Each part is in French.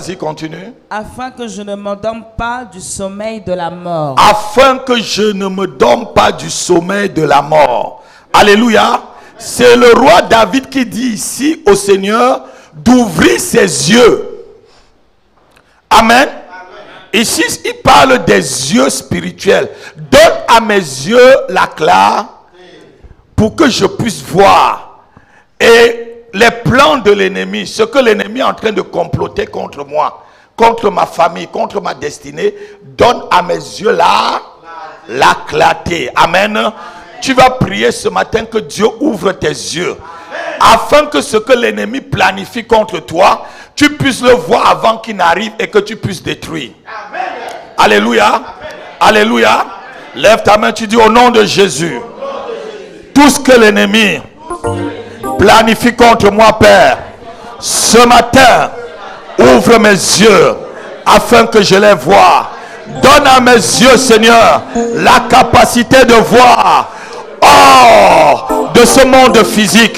Vas-y, continue. Afin que je ne m'endorme pas du sommeil de la mort. Afin que je ne me dorme pas du sommeil de la mort. Alléluia. C'est le roi David qui dit ici au Seigneur d'ouvrir ses yeux. Amen. Ici, il parle des yeux spirituels. Donne à mes yeux la clarté pour que je puisse voir. Et les plans de l'ennemi, ce que l'ennemi est en train de comploter contre moi, contre ma famille, contre ma destinée, donne à mes yeux la clarté. Amen. Tu vas prier ce matin que Dieu ouvre tes yeux. Afin que ce que l'ennemi planifie contre toi, tu puisses le voir avant qu'il n'arrive et que tu puisses détruire. Amen. Alléluia. Amen. Alléluia. Lève ta main, tu dis au nom de Jésus. Tout ce que l'ennemi planifie contre moi, Père, ce matin, ouvre mes yeux afin que je les voie. Donne à mes yeux, Seigneur, la capacité de voir hors de ce monde physique,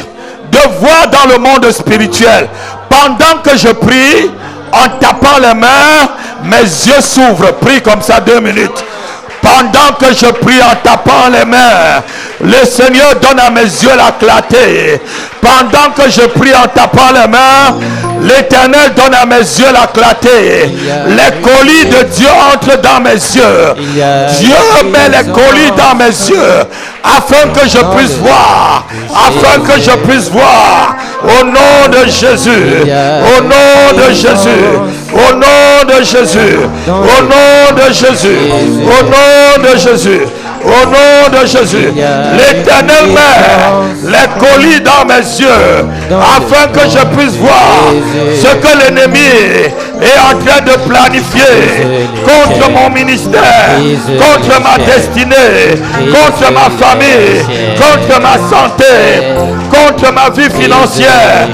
de voir dans le monde spirituel. Pendant que je prie, en tapant les mains, mes yeux s'ouvrent. Prie comme ça 2 minutes. Pendant que je prie en tapant les mains, le Seigneur donne à mes yeux la clarté. Pendant que je prie en tapant les mains, l'Éternel donne à mes yeux la clarté. Les colis de Dieu entrent dans mes yeux. Dieu met les colis dans mes yeux afin que je puisse voir. Afin que je puisse voir. Au nom de Jésus. Au nom de Jésus. Au nom de Jésus. Au nom de Jésus. Au nom de Jésus. Au nom de Jésus. L'Éternel met les colis dans mes yeux afin que je puisse voir ce que l'ennemi est en train de planifier contre mon ministère, contre ma destinée, contre ma famille, contre ma santé, contre ma vie financière.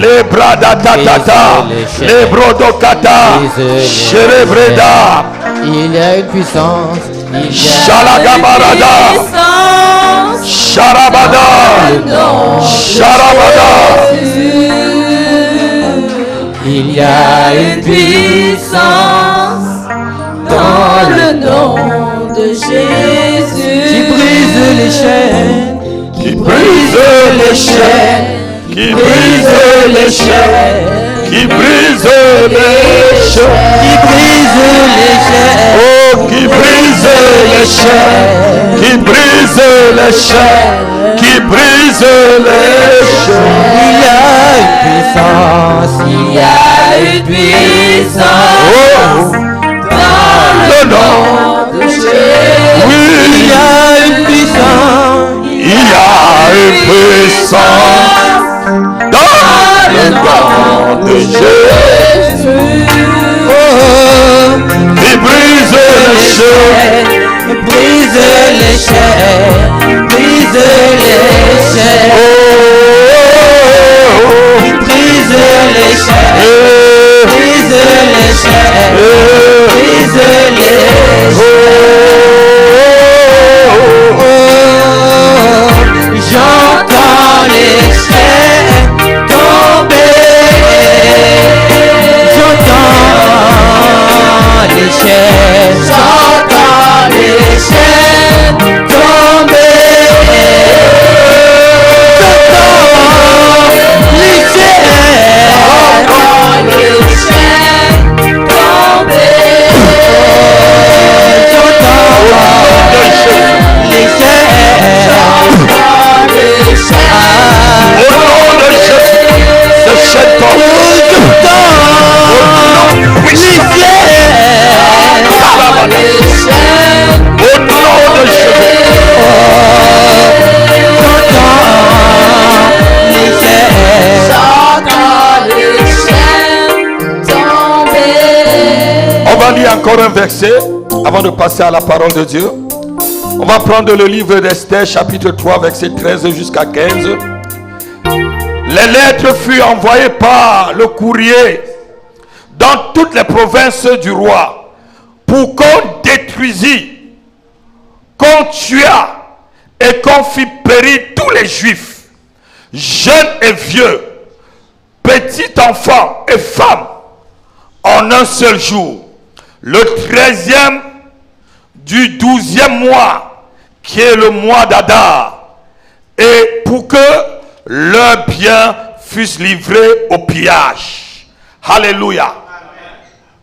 Les bras d'atatata, les brodokata, cherebreda. Il y a une puissance. Shalagabarada, Sharabada, Sharabada. Il y a une puissance dans le nom de Jésus qui brise les chaînes, Qui brise les chaînes, qui brise les chaînes, qui brise les chaînes, qui brise les chaînes. oh, qui brise les chaînes, qui brise les chaînes, qui brise les chaînes. Il y a une puissance, il y a une puissance dans le nom de Jésus. Oui, Il y a une puissance, il y a une puissance dans le nom de Jésus. oh, Qui brise les chaînes, brise les chaînes, brise les chaînes, brise les chaînes, brise les chaînes, brise les chaînes. J'entends les chaînes tomber, j'entends les chaînes, j'entends les chaînes tomber, j'entends les chaînes tomber, j'entends les chaînes. au nom de Jésus. Ces chaînes tombent. Au nom de Jésus. On va lire encore un verset avant de passer à la parole de Dieu. On va prendre le livre d'Esther, chapitre 3, verset 13 jusqu'à 15. Les lettres furent envoyées par le courrier dans toutes les provinces du roi pour qu'on détruisît, qu'on tuât et qu'on fit périr tous les juifs, jeunes et vieux, petits enfants et femmes, en un seul jour, le 13e du 12e mois, qui est le mois d'Adar, et pour que leurs biens fussent livrés au pillage. Alléluia.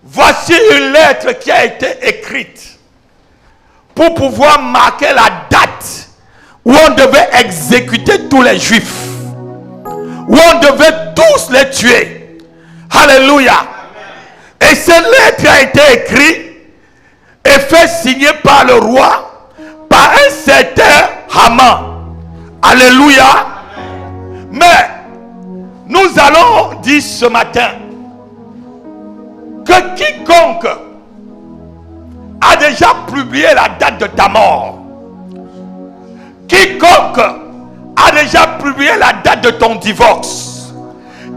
Voici une lettre qui a été écrite pour pouvoir marquer la date où on devait exécuter tous les Juifs, où on devait tous les tuer. Alléluia. Et cette lettre a été écrite et fait signer par le roi, par un certain Haman. Alléluia. Mais nous allons dire ce matin que quiconque a déjà publié la date de ta mort, quiconque a déjà publié la date de ton divorce,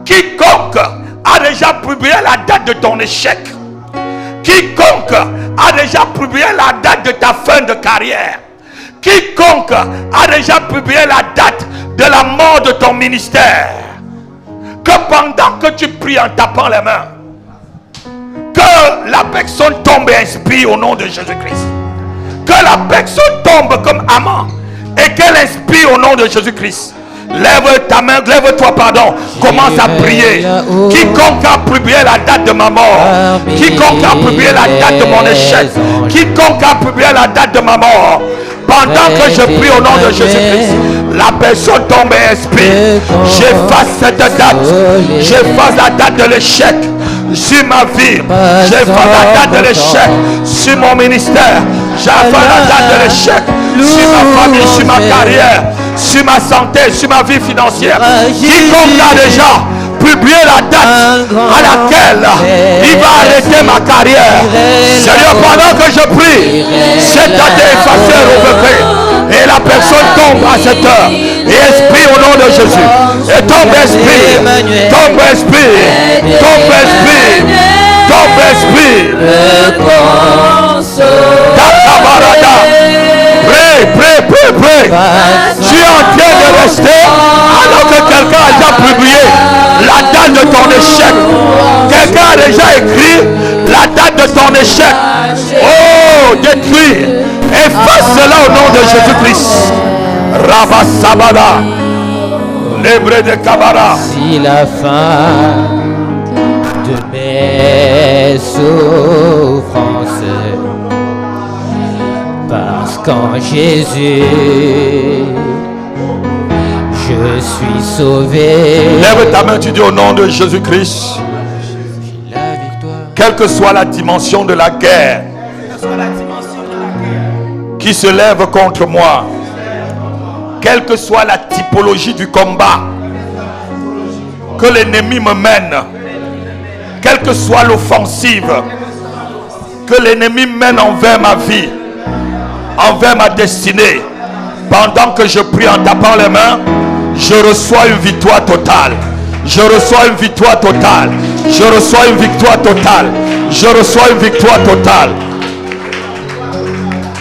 quiconque a déjà publié la date de ton échec, quiconque a déjà publié la date de ta fin de carrière, quiconque a déjà publié la date de la mort de ton ministère, que pendant que tu pries en tapant les mains, que la personne tombe et inspire au nom de Jésus-Christ. Que la personne tombe comme Haman et qu'elle inspire au nom de Jésus-Christ. Lève ta main, lève-toi, pardon. Commence à prier. Quiconque a publié la date de ma mort, quiconque a publié la date de mon échec, quiconque a publié la date de ma mort, pendant que je prie au nom de Jésus-Christ, la personne tombe et inspire. J'efface cette date. J'efface la date de l'échec sur ma vie. J'efface la date de l'échec sur mon ministère. J'efface la date de l'échec sur ma famille, sur ma carrière, sur ma santé, sur ma vie financière. Quiconque a déjà publié la date à laquelle il va arrêter ma carrière, Seigneur, pendant que je prie, cette date est effacée, revêtée, et la personne tombe à cette heure et expire au nom de Jésus. Et tombe, expire, tombe, expire, tombe, expire, tombe, expire. Prie. Tu es en train de rester alors que quelqu'un a déjà publié la date de ton échec. Quelqu'un a déjà écrit la date de ton échec. Oh, détruis. Efface cela au nom de Jésus-Christ. Rabba Sabada. L'hébreu de Kabara. Si la fin de mes souffrances, parce qu'en Jésus je suis sauvé. Lève ta main, tu dis au nom de Jésus-Christ. Quelle que soit la dimension de la guerre qui se lève contre moi, quelle que soit la typologie du combat que l'ennemi me mène, quelle que soit l'offensive que l'ennemi mène envers ma vie, envers ma destinée, pendant que je prie en tapant les mains, je reçois une victoire totale. Je reçois une victoire totale. Je reçois une victoire totale. Je reçois une victoire totale.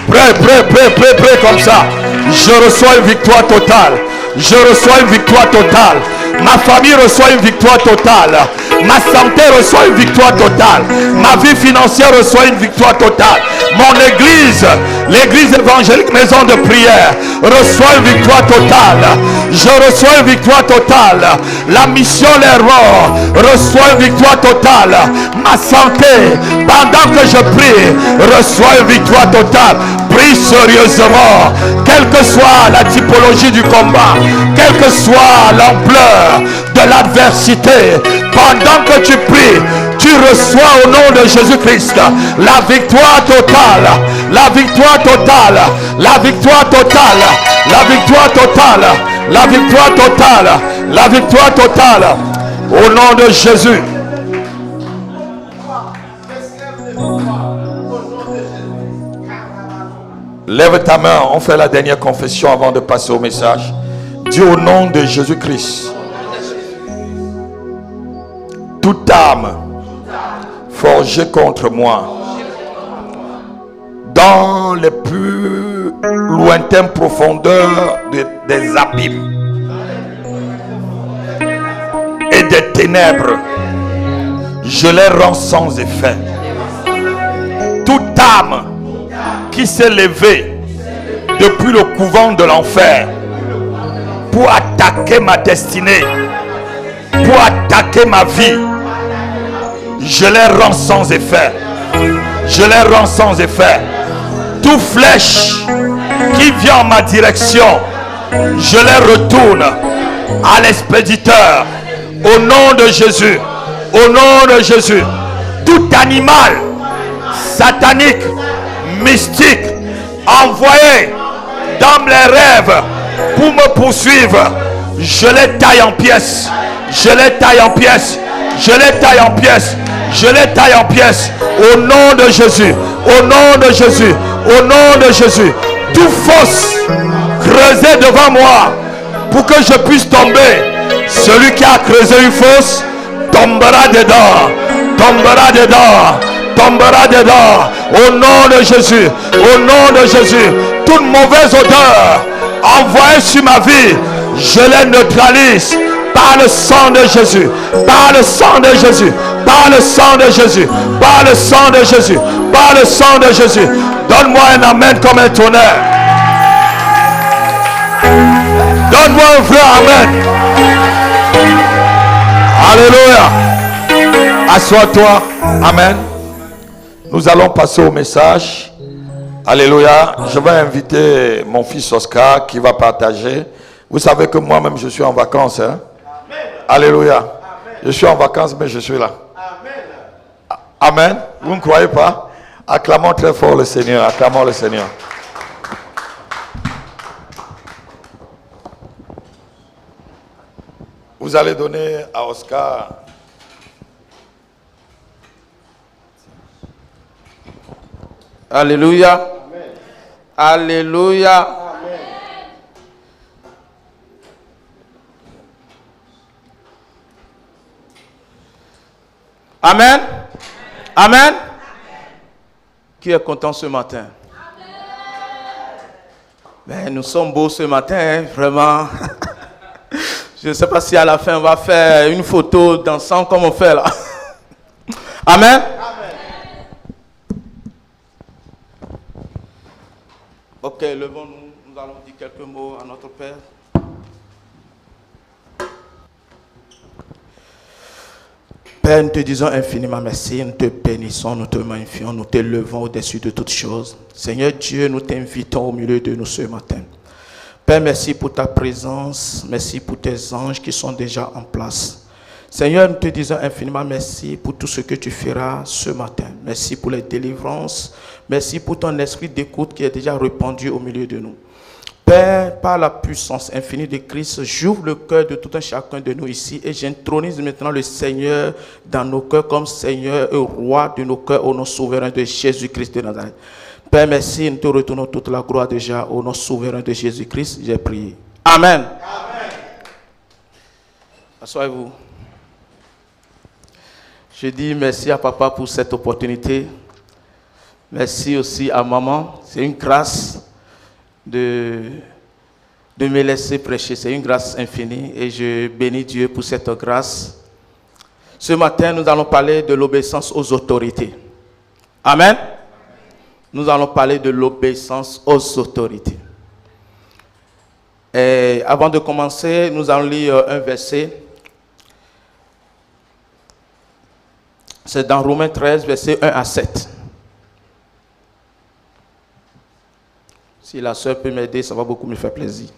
Prêt comme ça. Je reçois une victoire totale. Je reçois une victoire totale. Ma famille reçoit une victoire totale. Ma santé reçoit une victoire totale. Ma vie financière reçoit une victoire totale. Mon église, l'église évangélique maison de prière, reçoit une victoire totale. Je reçois une victoire totale. La mission Les Rois reçoit une victoire totale. Ma santé, pendant que je prie, reçoit une victoire totale. Prie sérieusement, quelle que soit la typologie du combat, quelle que soit l'ampleur de l'adversité, pendant que tu pries, tu reçois au nom de Jésus-Christ la victoire totale, la victoire totale, la victoire totale, la victoire totale, la victoire totale, la victoire totale, au nom de Jésus. Lève ta main, on fait la dernière confession avant de passer au message. Dis au nom de Jésus-Christ, toute âme forgée contre moi dans les plus lointaines profondeurs des abîmes et des ténèbres, je les rends sans effet. Toute âme qui s'est levée depuis le couvent de l'enfer pour attaquer ma destinée, pour attaquer ma vie, je les rends sans effet. Je les rends sans effet. Toute flèche qui vient en ma direction, je les retourne à l'expéditeur. Au nom de Jésus. Au nom de Jésus. Tout animal satanique, mystique, envoyé dans les rêves pour me poursuivre, je les taille en pièces. Je les taille en pièces. Je les taille en pièces. Je les taille en pièces. Au nom de Jésus. Au nom de Jésus. Au nom de Jésus. Tout fosse creusé devant moi pour que je puisse tomber. Celui qui a creusé une fosse tombera dedans. Tombera dedans. Tombera dedans. Au nom de Jésus. Au nom de Jésus. Toute mauvaise odeur envoyée sur ma vie, je les neutralise par le sang de Jésus. Par le sang de Jésus. Par le sang de Jésus. Par le sang de Jésus. Par le sang de Jésus. Donne-moi un amen comme un tonnerre. Donne-moi un vrai amen. Alléluia. Assois-toi. Amen. Nous allons passer au message. Alléluia. Je vais inviter mon fils Oscar qui va partager. Vous savez que moi-même je suis en vacances. Hein? Alléluia. Amen. Je suis en vacances mais je suis là. Amen. Amen. Vous ne croyez pas? Acclamons très fort le Seigneur. Acclamons le Seigneur. Vous allez donner à Oscar Alléluia. Amen. Alléluia. Amen. Amen. Amen. Amen. Qui est content ce matin? Ben, nous sommes beaux ce matin, hein, vraiment. Je ne sais pas si à la fin on va faire une photo dansant comme on fait là. Amen. Ok, levons-nous, nous allons dire quelques mots à notre Père. Père, nous te disons infiniment merci, nous te bénissons, nous te magnifions, nous te levons au-dessus de toutes choses. Seigneur Dieu, nous t'invitons au milieu de nous ce matin. Père, merci pour ta présence, merci pour tes anges qui sont déjà en place. Seigneur, nous te disons infiniment merci pour tout ce que tu feras ce matin. Merci pour les délivrances. Merci pour ton esprit d'écoute qui est déjà répandu au milieu de nous. Père, par la puissance infinie de Christ, j'ouvre le cœur de tout un chacun de nous ici et j'intronise maintenant le Seigneur dans nos cœurs comme Seigneur et Roi de nos cœurs au nom souverain de Jésus-Christ de Nazareth. Père, merci, nous te retournons toute la gloire déjà au nom souverain de Jésus-Christ. J'ai prié. Amen. Amen. Asseyez-vous. Je dis merci à papa pour cette opportunité. Merci aussi à maman. C'est une grâce de me laisser prêcher. C'est une grâce infinie et je bénis Dieu pour cette grâce. Ce matin, nous allons parler de l'obéissance aux autorités. Amen. Nous allons parler de l'obéissance aux autorités. Et avant de commencer, nous allons lire un verset. C'est dans Romains 13, versets 1 à 7. Si la sœur peut m'aider, ça va beaucoup me faire plaisir.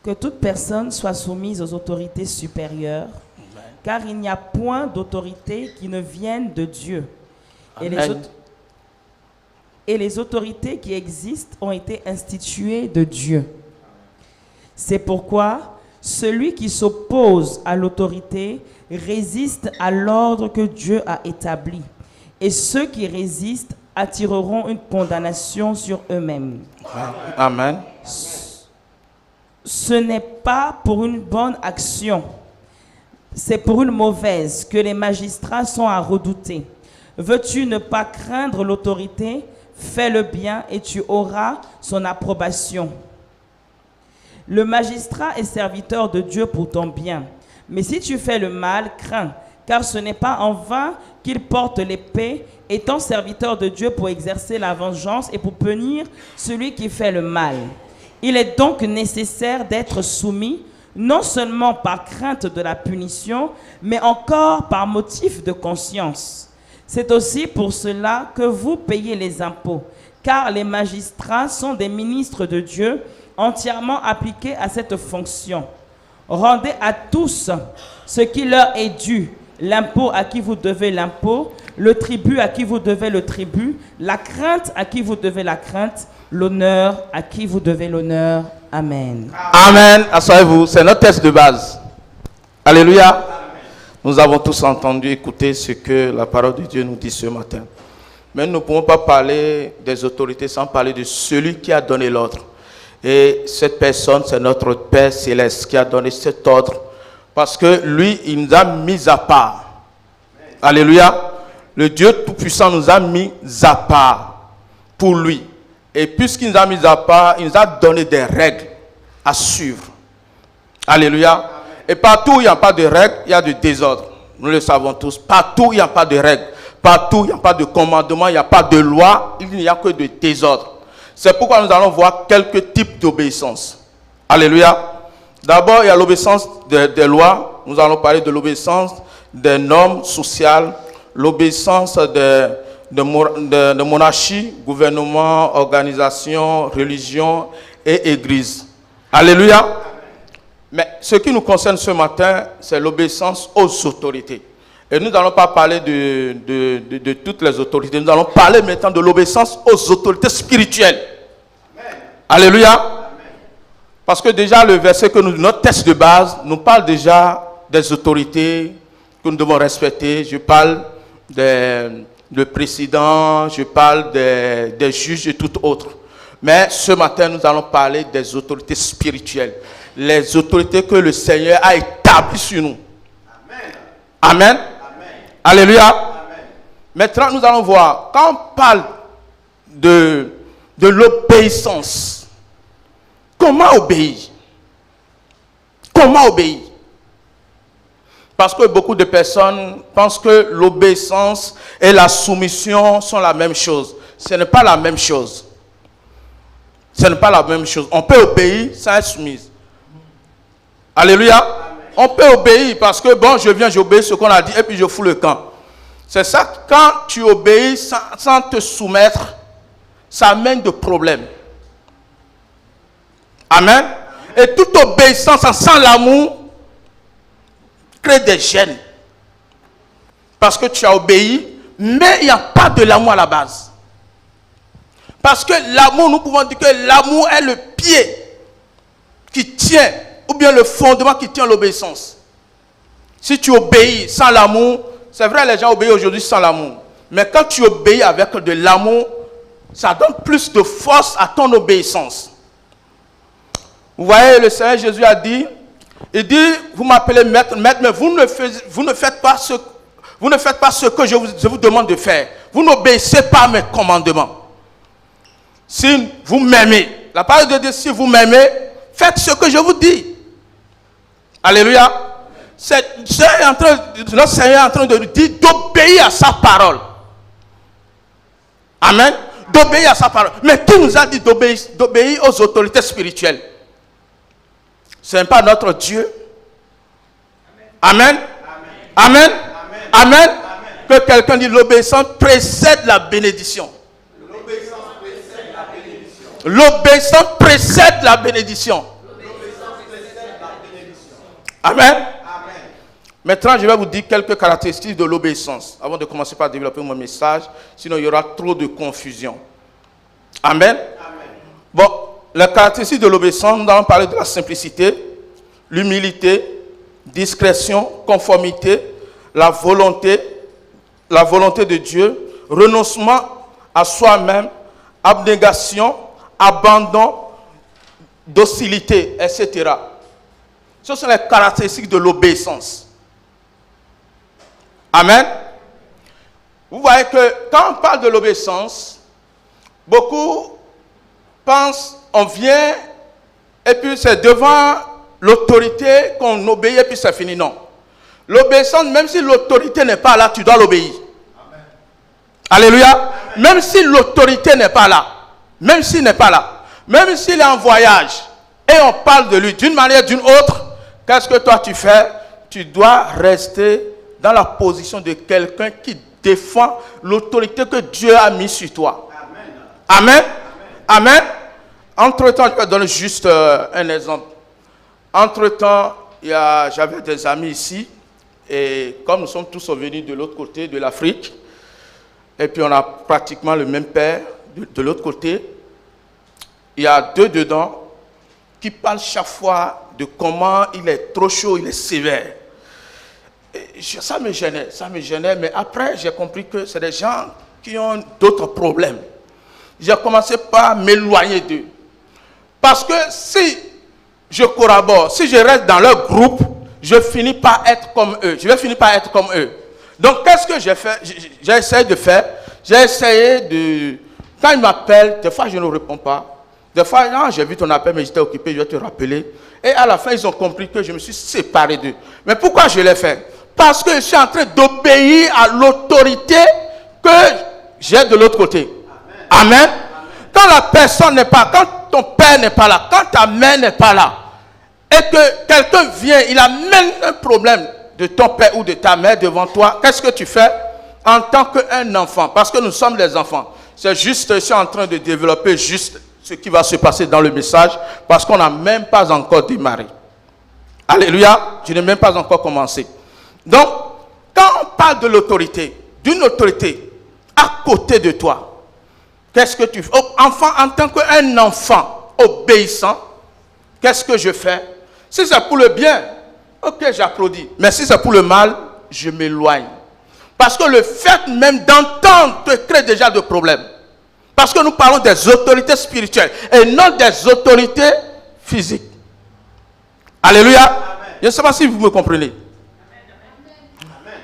Que toute personne soit soumise aux autorités supérieures, car il n'y a point d'autorité qui ne vienne de Dieu. Et les autorités qui existent ont été instituées de Dieu. C'est pourquoi celui qui s'oppose à l'autorité résiste à l'ordre que Dieu a établi. Et ceux qui résistent attireront une condamnation sur eux-mêmes. Amen. Ce n'est pas pour une bonne action, c'est pour une mauvaise que les magistrats sont à redouter. Veux-tu ne pas craindre l'autorité? Fais le bien et tu auras son approbation. Le magistrat est serviteur de Dieu pour ton bien. Mais si tu fais le mal, crains, car ce n'est pas en vain qu'il porte l'épée, étant serviteur de Dieu pour exercer la vengeance et pour punir celui qui fait le mal. Il est donc nécessaire d'être soumis, non seulement par crainte de la punition, mais encore par motif de conscience. C'est aussi pour cela que vous payez les impôts, car les magistrats sont des ministres de Dieu, entièrement appliqués à cette fonction. Rendez à tous ce qui leur est dû, l'impôt à qui vous devez l'impôt, le tribut à qui vous devez le tribut, la crainte à qui vous devez la crainte, l'honneur à qui vous devez l'honneur. Amen. Amen. Asseyez-vous, c'est notre texte de base. Alléluia. Amen. Nous avons tous entendu, écouter ce que la parole de Dieu nous dit ce matin. Mais nous ne pouvons pas parler des autorités sans parler de celui qui a donné l'ordre. Et cette personne, c'est notre Père Céleste qui a donné cet ordre. Parce que lui, il nous a mis à part. Amen. Alléluia. Le Dieu Tout-Puissant nous a mis à part pour lui. Et puisqu'il nous a mis à part, il nous a donné des règles à suivre. Alléluia. Amen. Et partout où il n'y a pas de règles, il y a du désordre. Nous le savons tous. Partout où il n'y a pas de règles, partout où il n'y a pas de commandement, il n'y a pas de loi, il n'y a que de désordre. C'est pourquoi nous allons voir quelques types d'obéissance. Alléluia. D'abord, il y a l'obéissance des lois. Nous allons parler de l'obéissance des normes sociales, l'obéissance de monarchie, gouvernement, organisation, religion et église. Alléluia. Amen. Mais ce qui nous concerne ce matin, c'est l'obéissance aux autorités. Et nous n'allons pas parler de toutes les autorités. Nous allons parler maintenant de l'obéissance aux autorités spirituelles. Amen. Alléluia. Amen. Parce que déjà le verset que notre texte de base nous parle déjà des autorités que nous devons respecter. Je parle de président, je parle des juges et tout autre. Mais ce matin, nous allons parler des autorités spirituelles. Les autorités que le Seigneur a établies sur nous. Amen. Amen. Amen. Alléluia. Amen. Maintenant, nous allons voir, quand on parle de l'obéissance, comment obéir? Comment obéir? Parce que beaucoup de personnes pensent que l'obéissance et la soumission sont la même chose. Ce n'est pas la même chose. Ce n'est pas la même chose. On peut obéir sans être soumise. Alléluia. Amen. On peut obéir parce que, bon, je viens, j'obéis ce qu'on a dit et puis je fous le camp. C'est ça, quand tu obéis sans te soumettre, ça amène de problèmes. Amen. Et toute obéissance sans l'amour crée des gênes. Parce que tu as obéi, mais il n'y a pas de l'amour à la base. Parce que l'amour, nous pouvons dire que l'amour est le pied qui tient, ou bien le fondement qui tient l'obéissance. Si tu obéis sans l'amour, c'est vrai, les gens obéissent aujourd'hui sans l'amour. Mais quand tu obéis avec de l'amour, ça donne plus de force à ton obéissance. Vous voyez, le Seigneur Jésus a dit, il dit, vous m'appelez maître, maître, mais vous ne faites pas ce que je vous demande de faire. Vous n'obéissez pas à mes commandements. Si vous m'aimez, la parole de Dieu, si vous m'aimez, faites ce que je vous dis. Alléluia. Notre Seigneur est en train de nous dire d'obéir à sa parole. Amen. D'obéir à sa parole. Mais qui nous a dit d'obéir aux autorités spirituelles? Ce n'est pas notre Dieu. Amen. Amen. Amen. Amen. Amen. Que quelqu'un dit l'obéissance précède la bénédiction. L'obéissance précède la bénédiction. Amen. Amen. Maintenant, je vais vous dire quelques caractéristiques de l'obéissance avant de commencer par développer mon message. Sinon, il y aura trop de confusion. Amen. Amen. Bon, les caractéristiques de l'obéissance, nous allons parler de la simplicité, l'humilité, discrétion, conformité, la volonté de Dieu, renoncement à soi-même, abnégation, abandon, docilité, etc. Ce sont les caractéristiques de l'obéissance. Amen. Vous voyez que quand on parle de l'obéissance, beaucoup pensent, on vient et puis c'est devant l'autorité qu'on obéit et puis c'est fini. Non. L'obéissance, même si l'autorité n'est pas là, tu dois l'obéir. Alléluia. Amen. Même si l'autorité n'est pas là, même s'il n'est pas là, même s'il est en voyage et on parle de lui d'une manière ou d'une autre, qu'est-ce que toi tu fais? Tu dois rester dans la position de quelqu'un qui défend l'autorité que Dieu a mise sur toi. Amen. Amen. Amen. Entre-temps, je vais donner juste un exemple. Entre-temps, j'avais des amis ici, et comme nous sommes tous venus de l'autre côté de l'Afrique, et puis on a pratiquement le même père de l'autre côté, il y a deux dedans qui parlent chaque fois de comment il est trop chaud, il est sévère. Et ça me gênait, mais après j'ai compris que c'est des gens qui ont d'autres problèmes. J'ai commencé par m'éloigner d'eux. Parce que si je collabore, si je reste dans leur groupe, je finis par être comme eux. Je vais finir par être comme eux. Donc, qu'est-ce que j'ai fait? J'ai essayé de faire. J'ai essayé de... Quand ils m'appellent, des fois, je ne réponds pas. Des fois, non, j'ai vu ton appel, mais j'étais occupé, je vais te rappeler. Et à la fin, ils ont compris que je me suis séparé d'eux. Mais pourquoi je l'ai fait? Parce que je suis en train d'obéir à l'autorité que j'ai de l'autre côté. Amen. Amen. Quand la personne n'est pas, quand ton père n'est pas là, quand ta mère n'est pas là, et que quelqu'un vient, il amène un problème de ton père ou de ta mère devant toi, qu'est-ce que tu fais en tant qu'un enfant? Parce que nous sommes des enfants. C'est juste, je suis en train de développer juste ce qui va se passer dans le message, parce qu'on n'a même pas encore démarré. Alléluia, je n'ai même pas encore commencé. Donc, quand on parle de l'autorité, d'une autorité à côté de toi, qu'est-ce que tu fais? Enfant, en tant qu'un enfant obéissant, qu'est-ce que je fais? Si c'est pour le bien, ok, j'applaudis. Mais si c'est pour le mal, je m'éloigne. Parce que le fait même d'entendre te crée déjà de problèmes. Parce que nous parlons des autorités spirituelles et non des autorités physiques. Alléluia. Amen. Je ne sais pas si vous me comprenez. Amen.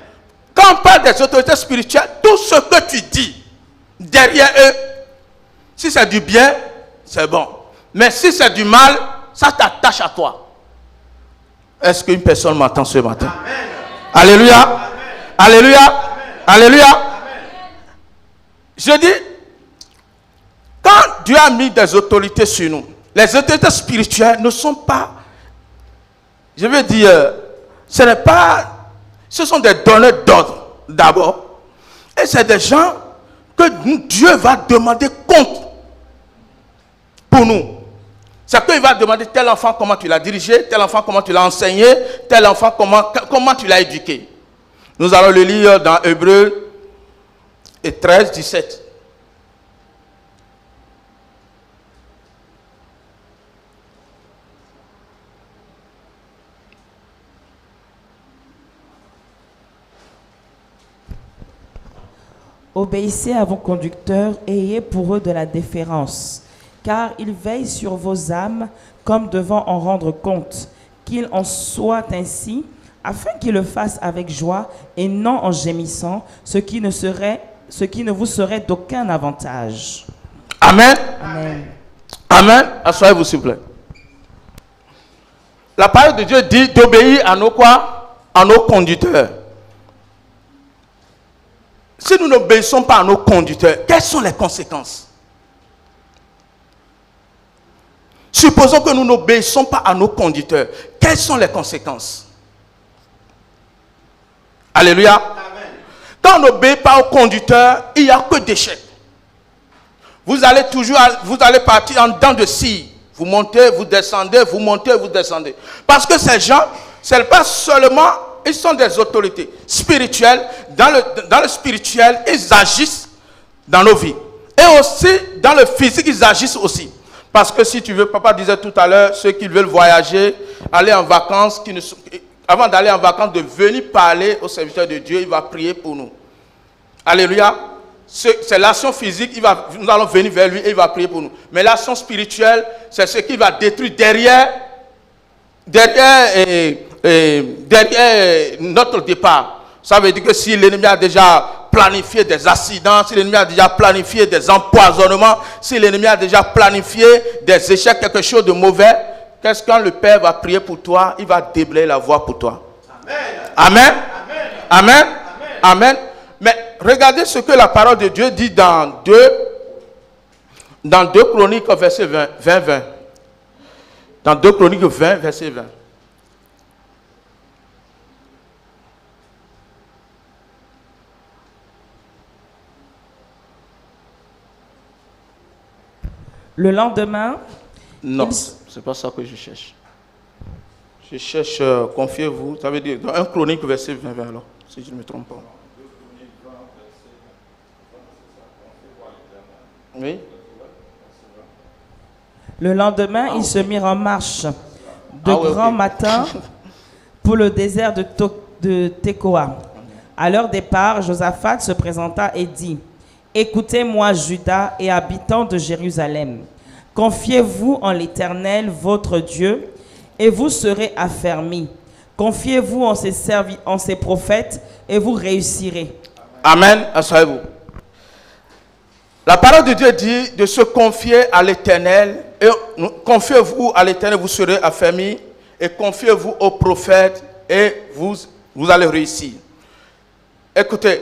Quand on parle des autorités spirituelles, tout ce que tu dis derrière eux, si c'est du bien, c'est bon. Mais si c'est du mal, ça t'attache à toi. Est-ce qu'une personne m'entend ce matin? Amen. Alléluia. Amen. Alléluia. Amen. Alléluia. Amen. Je dis, quand Dieu a mis des autorités sur nous, les autorités spirituelles ne sont pas, je veux dire, ce sont des donneurs d'ordre d'abord. Et c'est des gens que Dieu va demander compte pour nous. C'est qu'il va demander tel enfant comment tu l'as dirigé, tel enfant comment tu l'as enseigné, tel enfant comment tu l'as éduqué. Nous allons le lire dans Hébreux 13, 17. Obéissez à vos conducteurs et ayez pour eux de la déférence, car ils veillent sur vos âmes comme devant en rendre compte, qu'il en soit ainsi, afin qu'ils le fassent avec joie et non en gémissant, ce qui ne vous serait d'aucun avantage. Amen. Amen. Amen. Asseyez-vous s'il vous plaît. La parole de Dieu dit d'obéir à nos quoi? À nos conducteurs. Si nous n'obéissons pas à nos conducteurs, quelles sont les conséquences? Supposons que nous n'obéissons pas à nos conducteurs. Quelles sont les conséquences? Alléluia. Amen. Quand on n'obéit pas aux conducteurs, il n'y a que d'échecs. Vous allez partir en dents de scie. Vous montez, vous descendez, vous montez, vous descendez. Parce que ces gens, ce n'est pas seulement, ils sont des autorités spirituelles. Dans le spirituel, ils agissent dans nos vies. Et aussi, dans le physique, ils agissent aussi. Parce que si tu veux, papa disait tout à l'heure, ceux qui veulent voyager, aller en vacances, avant d'aller en vacances, de venir parler au serviteur de Dieu, il va prier pour nous. Alléluia. C'est l'action physique, nous allons venir vers lui et il va prier pour nous. Mais l'action spirituelle, c'est ce qui va détruire derrière notre départ. Ça veut dire que si l'ennemi a déjà planifié des accidents, si l'ennemi a déjà planifié des empoisonnements, si l'ennemi a déjà planifié des échecs, quelque chose de mauvais, Qu'est-ce que quand le Père va prier pour toi, il va déblayer la voie pour toi. Amen. Amen. Amen. Mais regardez ce que la parole de Dieu dit dans 2 Chroniques, verset 20. Dans 2 Chroniques 20, verset 20. Le lendemain, Non, c'est pas ça que je cherche. Je cherche, confiez-vous, ça veut dire dans 1 Chronique, verset 20, alors, si je ne me trompe pas. Oui. le lendemain, ils se mirent en marche de grand ok. matin pour le désert de Tekoa. À leur départ, Josaphat se présenta et dit: Écoutez-moi, Juda et habitants de Jérusalem. Confiez-vous en l'Éternel, votre Dieu, et vous serez affermis. Confiez-vous en ses prophètes, et vous réussirez. Amen. Asseyez-vous. La parole de Dieu dit de se confier à l'Éternel. Et confiez-vous à l'Éternel, vous serez affermis. Et confiez-vous aux prophètes, et vous allez réussir. Écoutez,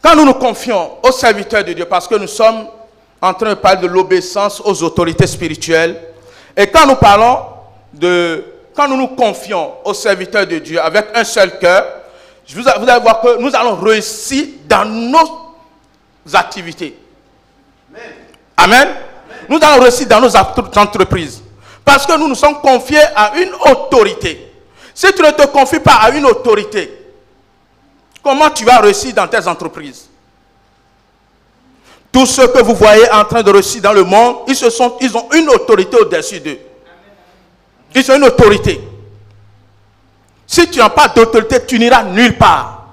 quand nous nous confions aux serviteurs de Dieu, parce que nous sommes en train de parler de l'obéissance aux autorités spirituelles, et quand nous parlons quand nous nous confions aux serviteurs de Dieu avec un seul cœur, vous allez voir que nous allons réussir dans nos activités. Amen. Nous allons réussir dans nos entreprises. Parce que nous nous sommes confiés à une autorité. Si tu ne te confies pas à une autorité, comment tu vas réussir dans tes entreprises? Tous ceux que vous voyez en train de réussir dans le monde, ils ont une autorité au-dessus d'eux. Ils ont une autorité. Si tu n'as pas d'autorité, tu n'iras nulle part.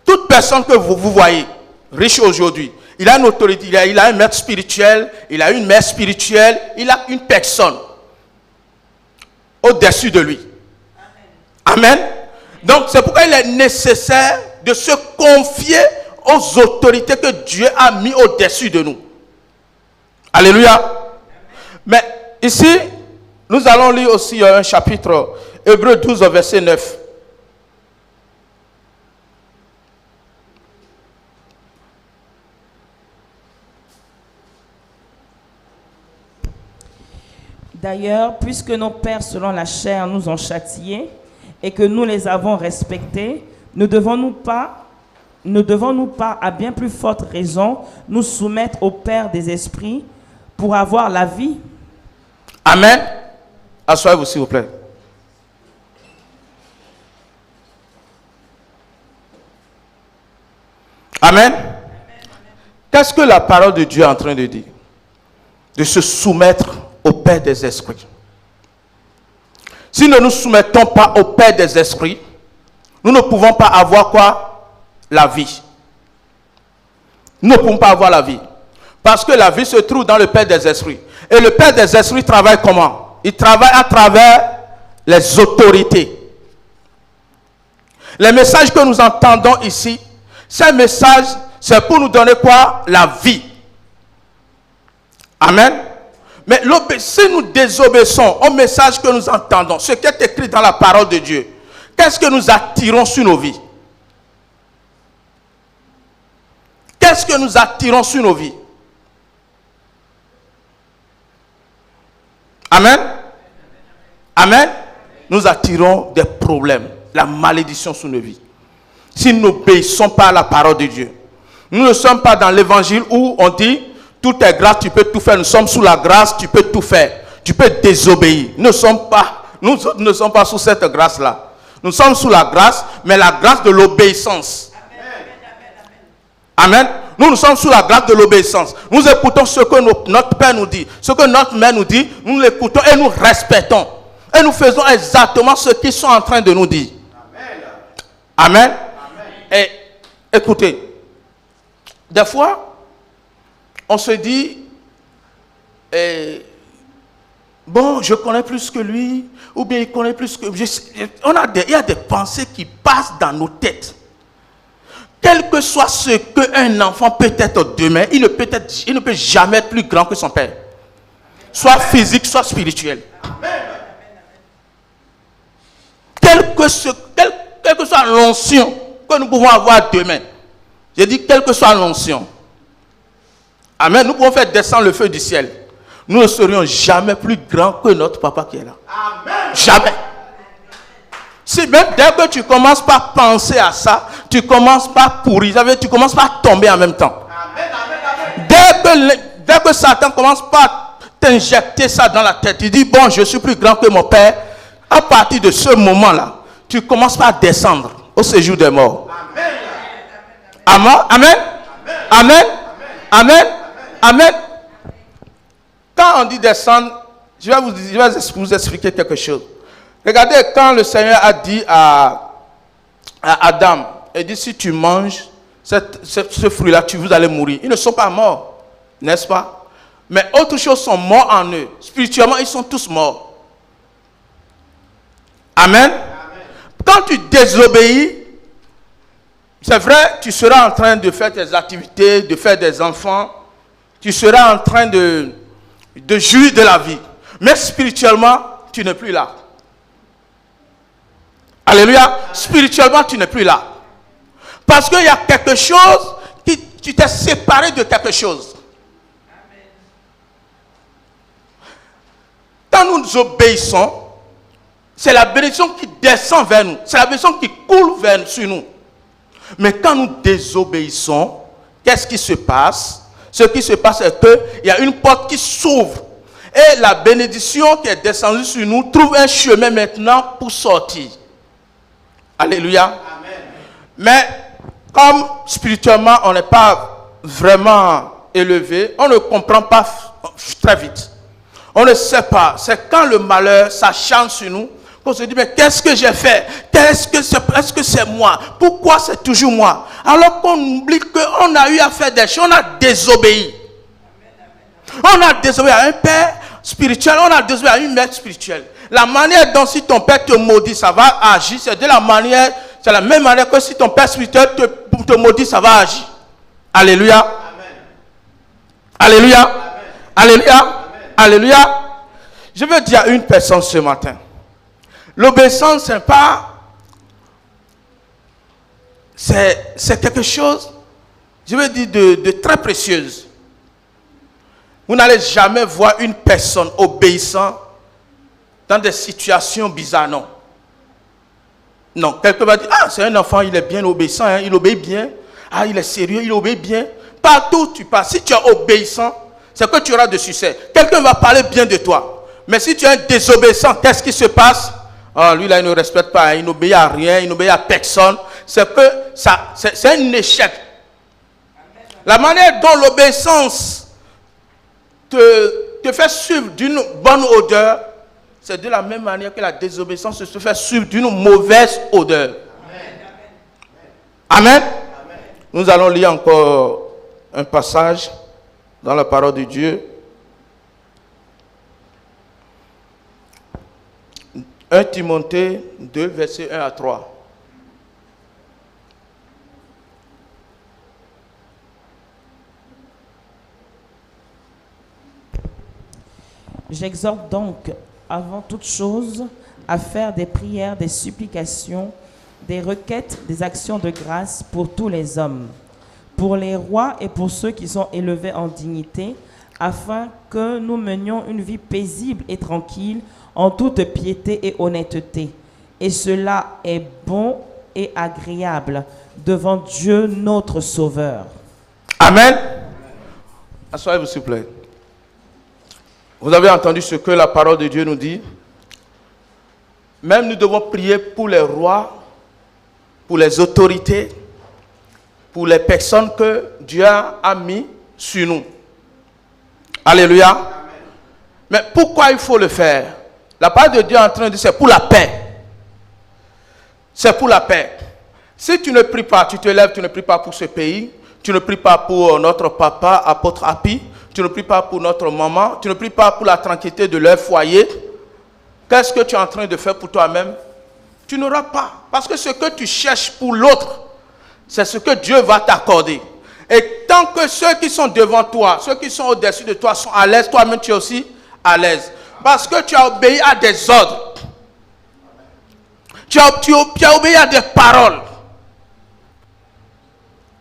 Toute personne que vous voyez, riche aujourd'hui, il a une autorité, il a un maître spirituel, il a une mère spirituelle, il a une personne au-dessus de lui. Amen. Donc c'est pourquoi il est nécessaire de se confier aux autorités que Dieu a mis au-dessus de nous. Alléluia. Mais ici, nous allons lire aussi un chapitre, Hébreux 12, verset 9. D'ailleurs, puisque nos pères selon la chair nous ont châtiés et que nous les avons respectés, ne devons-nous pas, à bien plus forte raison, nous soumettre au Père des esprits pour avoir la vie? Amen. Asseyez-vous s'il vous plaît. Amen. Qu'est-ce que la parole de Dieu est en train de dire? De se soumettre au Père des esprits. Si nous ne nous soumettons pas au Père des esprits, nous ne pouvons pas avoir quoi? La vie. Nous ne pouvons pas avoir la vie. Parce que la vie se trouve dans le Père des esprits. Et le Père des esprits travaille comment? Il travaille à travers les autorités. Les messages que nous entendons ici, ces messages, c'est pour nous donner quoi? La vie. Amen. Mais si nous désobéissons au message que nous entendons, ce qui est écrit dans la parole de Dieu, qu'est-ce que nous attirons sur nos vies? Qu'est-ce que nous attirons sur nos vies? Amen. Amen. Nous attirons des problèmes, la malédiction sur nos vies. Si nous n'obéissons pas à la parole de Dieu. Nous ne sommes pas dans l'évangile où on dit tout est grâce, tu peux tout faire. Nous sommes sous la grâce, tu peux tout faire. Tu peux désobéir. Nous ne sommes pas sous cette grâce-là. Nous sommes sous la grâce, mais la grâce de l'obéissance. Amen. Nous sommes sous la grâce de l'obéissance. Nous écoutons ce que notre Père nous dit. Ce que notre Mère nous dit, nous l'écoutons et nous respectons. Et nous faisons exactement ce qu'ils sont en train de nous dire. Amen. Amen. Et écoutez, des fois, on se dit, bon, je connais plus que lui, ou bien il connaît plus que... Il y a des pensées qui passent dans nos têtes. Quel que soit ce qu'un enfant peut être demain, il ne peut jamais être plus grand que son père. soit physique, soit spirituel. Quelle que soit l'onction que nous pouvons avoir demain, j'ai dit quelle que soit l'onction, amen, nous pouvons faire descendre le feu du ciel. Nous ne serions jamais plus grands que notre papa qui est là. Amen. Jamais. Si même dès que tu commences par penser à ça, tu commences par pourrir, tu commences par tomber en même temps. Amen, amen, amen. Dès que Satan commence par t'injecter ça dans la tête, tu dis bon, je suis plus grand que mon père. À partir de ce moment-là, tu commences par descendre au séjour des morts. Amen. Amen. Amen. Amen. Amen. Quand on dit descendre, je vais vous expliquer quelque chose. Regardez, quand le Seigneur a dit à Adam, il dit si tu manges ce fruit-là, vous allez mourir. Ils ne sont pas morts, n'est-ce pas? Mais autres choses sont mortes en eux. Spirituellement, ils sont tous morts. Amen. Quand tu désobéis, c'est vrai, tu seras en train de faire tes activités, de faire des enfants. Tu seras en train de jouir de la vie. Mais spirituellement, tu n'es plus là. Alléluia. Spirituellement, tu n'es plus là. Parce qu'il y a quelque chose qui tu t'es séparé de quelque chose. Quand nous obéissons, c'est la bénédiction qui descend vers nous. C'est la bénédiction qui coule sur nous. Mais quand nous désobéissons, qu'est-ce qui se passe? Ce qui se passe, c'est qu'il y a une porte qui s'ouvre. Et la bénédiction qui est descendue sur nous trouve un chemin maintenant pour sortir. Alléluia. Amen. Mais comme spirituellement, on n'est pas vraiment élevé, on ne comprend pas très vite. On ne sait pas. C'est quand le malheur s'acharne sur nous qu'on se dit, mais qu'est-ce que j'ai fait? Est-ce que c'est moi? Pourquoi c'est toujours moi? Alors qu'on oublie qu'on a eu à faire des choses, on a désobéi. On a désobéi à un père spirituel, on a désobéi à une mère spirituelle. La manière dont si ton père te maudit, ça va agir, c'est la même manière que si ton père spirituel te maudit, ça va agir. Alléluia. Amen. Alléluia. Amen. Alléluia. Amen. Alléluia. Je veux dire à une personne ce matin. L'obéissance, c'est pas... C'est quelque chose, je veux dire, de très précieuse. Vous n'allez jamais voir une personne obéissante dans des situations bizarres, non. Non, quelqu'un va dire, ah, c'est un enfant, il est bien obéissant, hein, il obéit bien. Ah, il est sérieux, il obéit bien. Partout où tu passes, si tu es obéissant, c'est que tu auras de succès. Quelqu'un va parler bien de toi. Mais si tu es un désobéissant, qu'est-ce qui se passe? Ah, lui là, il ne respecte pas, hein, il n'obéit à rien, il n'obéit à personne. C'est que c'est un échec. La manière dont l'obéissance te fait suivre d'une bonne odeur, c'est de la même manière que la désobéissance se fait suivre d'une mauvaise odeur. Amen. Amen. Nous allons lire encore un passage dans la parole de Dieu. 1 Timothée 2, versets 1 à 3. J'exhorte donc, avant toute chose, à faire des prières, des supplications, des requêtes, des actions de grâce pour tous les hommes, pour les rois et pour ceux qui sont élevés en dignité, afin que nous menions une vie paisible et tranquille, en toute piété et honnêteté. Et cela est bon et agréable devant Dieu notre Sauveur. Amen. Asseyez-vous s'il vous plaît. Vous avez entendu ce que la parole de Dieu nous dit. Même nous devons prier pour les rois, pour les autorités, pour les personnes que Dieu a mis sur nous. Alléluia. Amen. Mais pourquoi il faut le faire? La parole de Dieu est en train de dire c'est pour la paix. C'est pour la paix. Si tu ne pries pas, tu te lèves, tu ne pries pas pour ce pays, tu ne pries pas pour notre papa, apôtre Happy, tu ne pries pas pour notre maman, tu ne pries pas pour la tranquillité de leur foyer, qu'est-ce que tu es en train de faire pour toi-même? Tu n'auras pas. Parce que ce que tu cherches pour l'autre, c'est ce que Dieu va t'accorder. Et tant que ceux qui sont devant toi, ceux qui sont au-dessus de toi sont à l'aise, toi-même tu es aussi à l'aise. Parce que tu as obéi à des ordres. Tu as obéi à des paroles.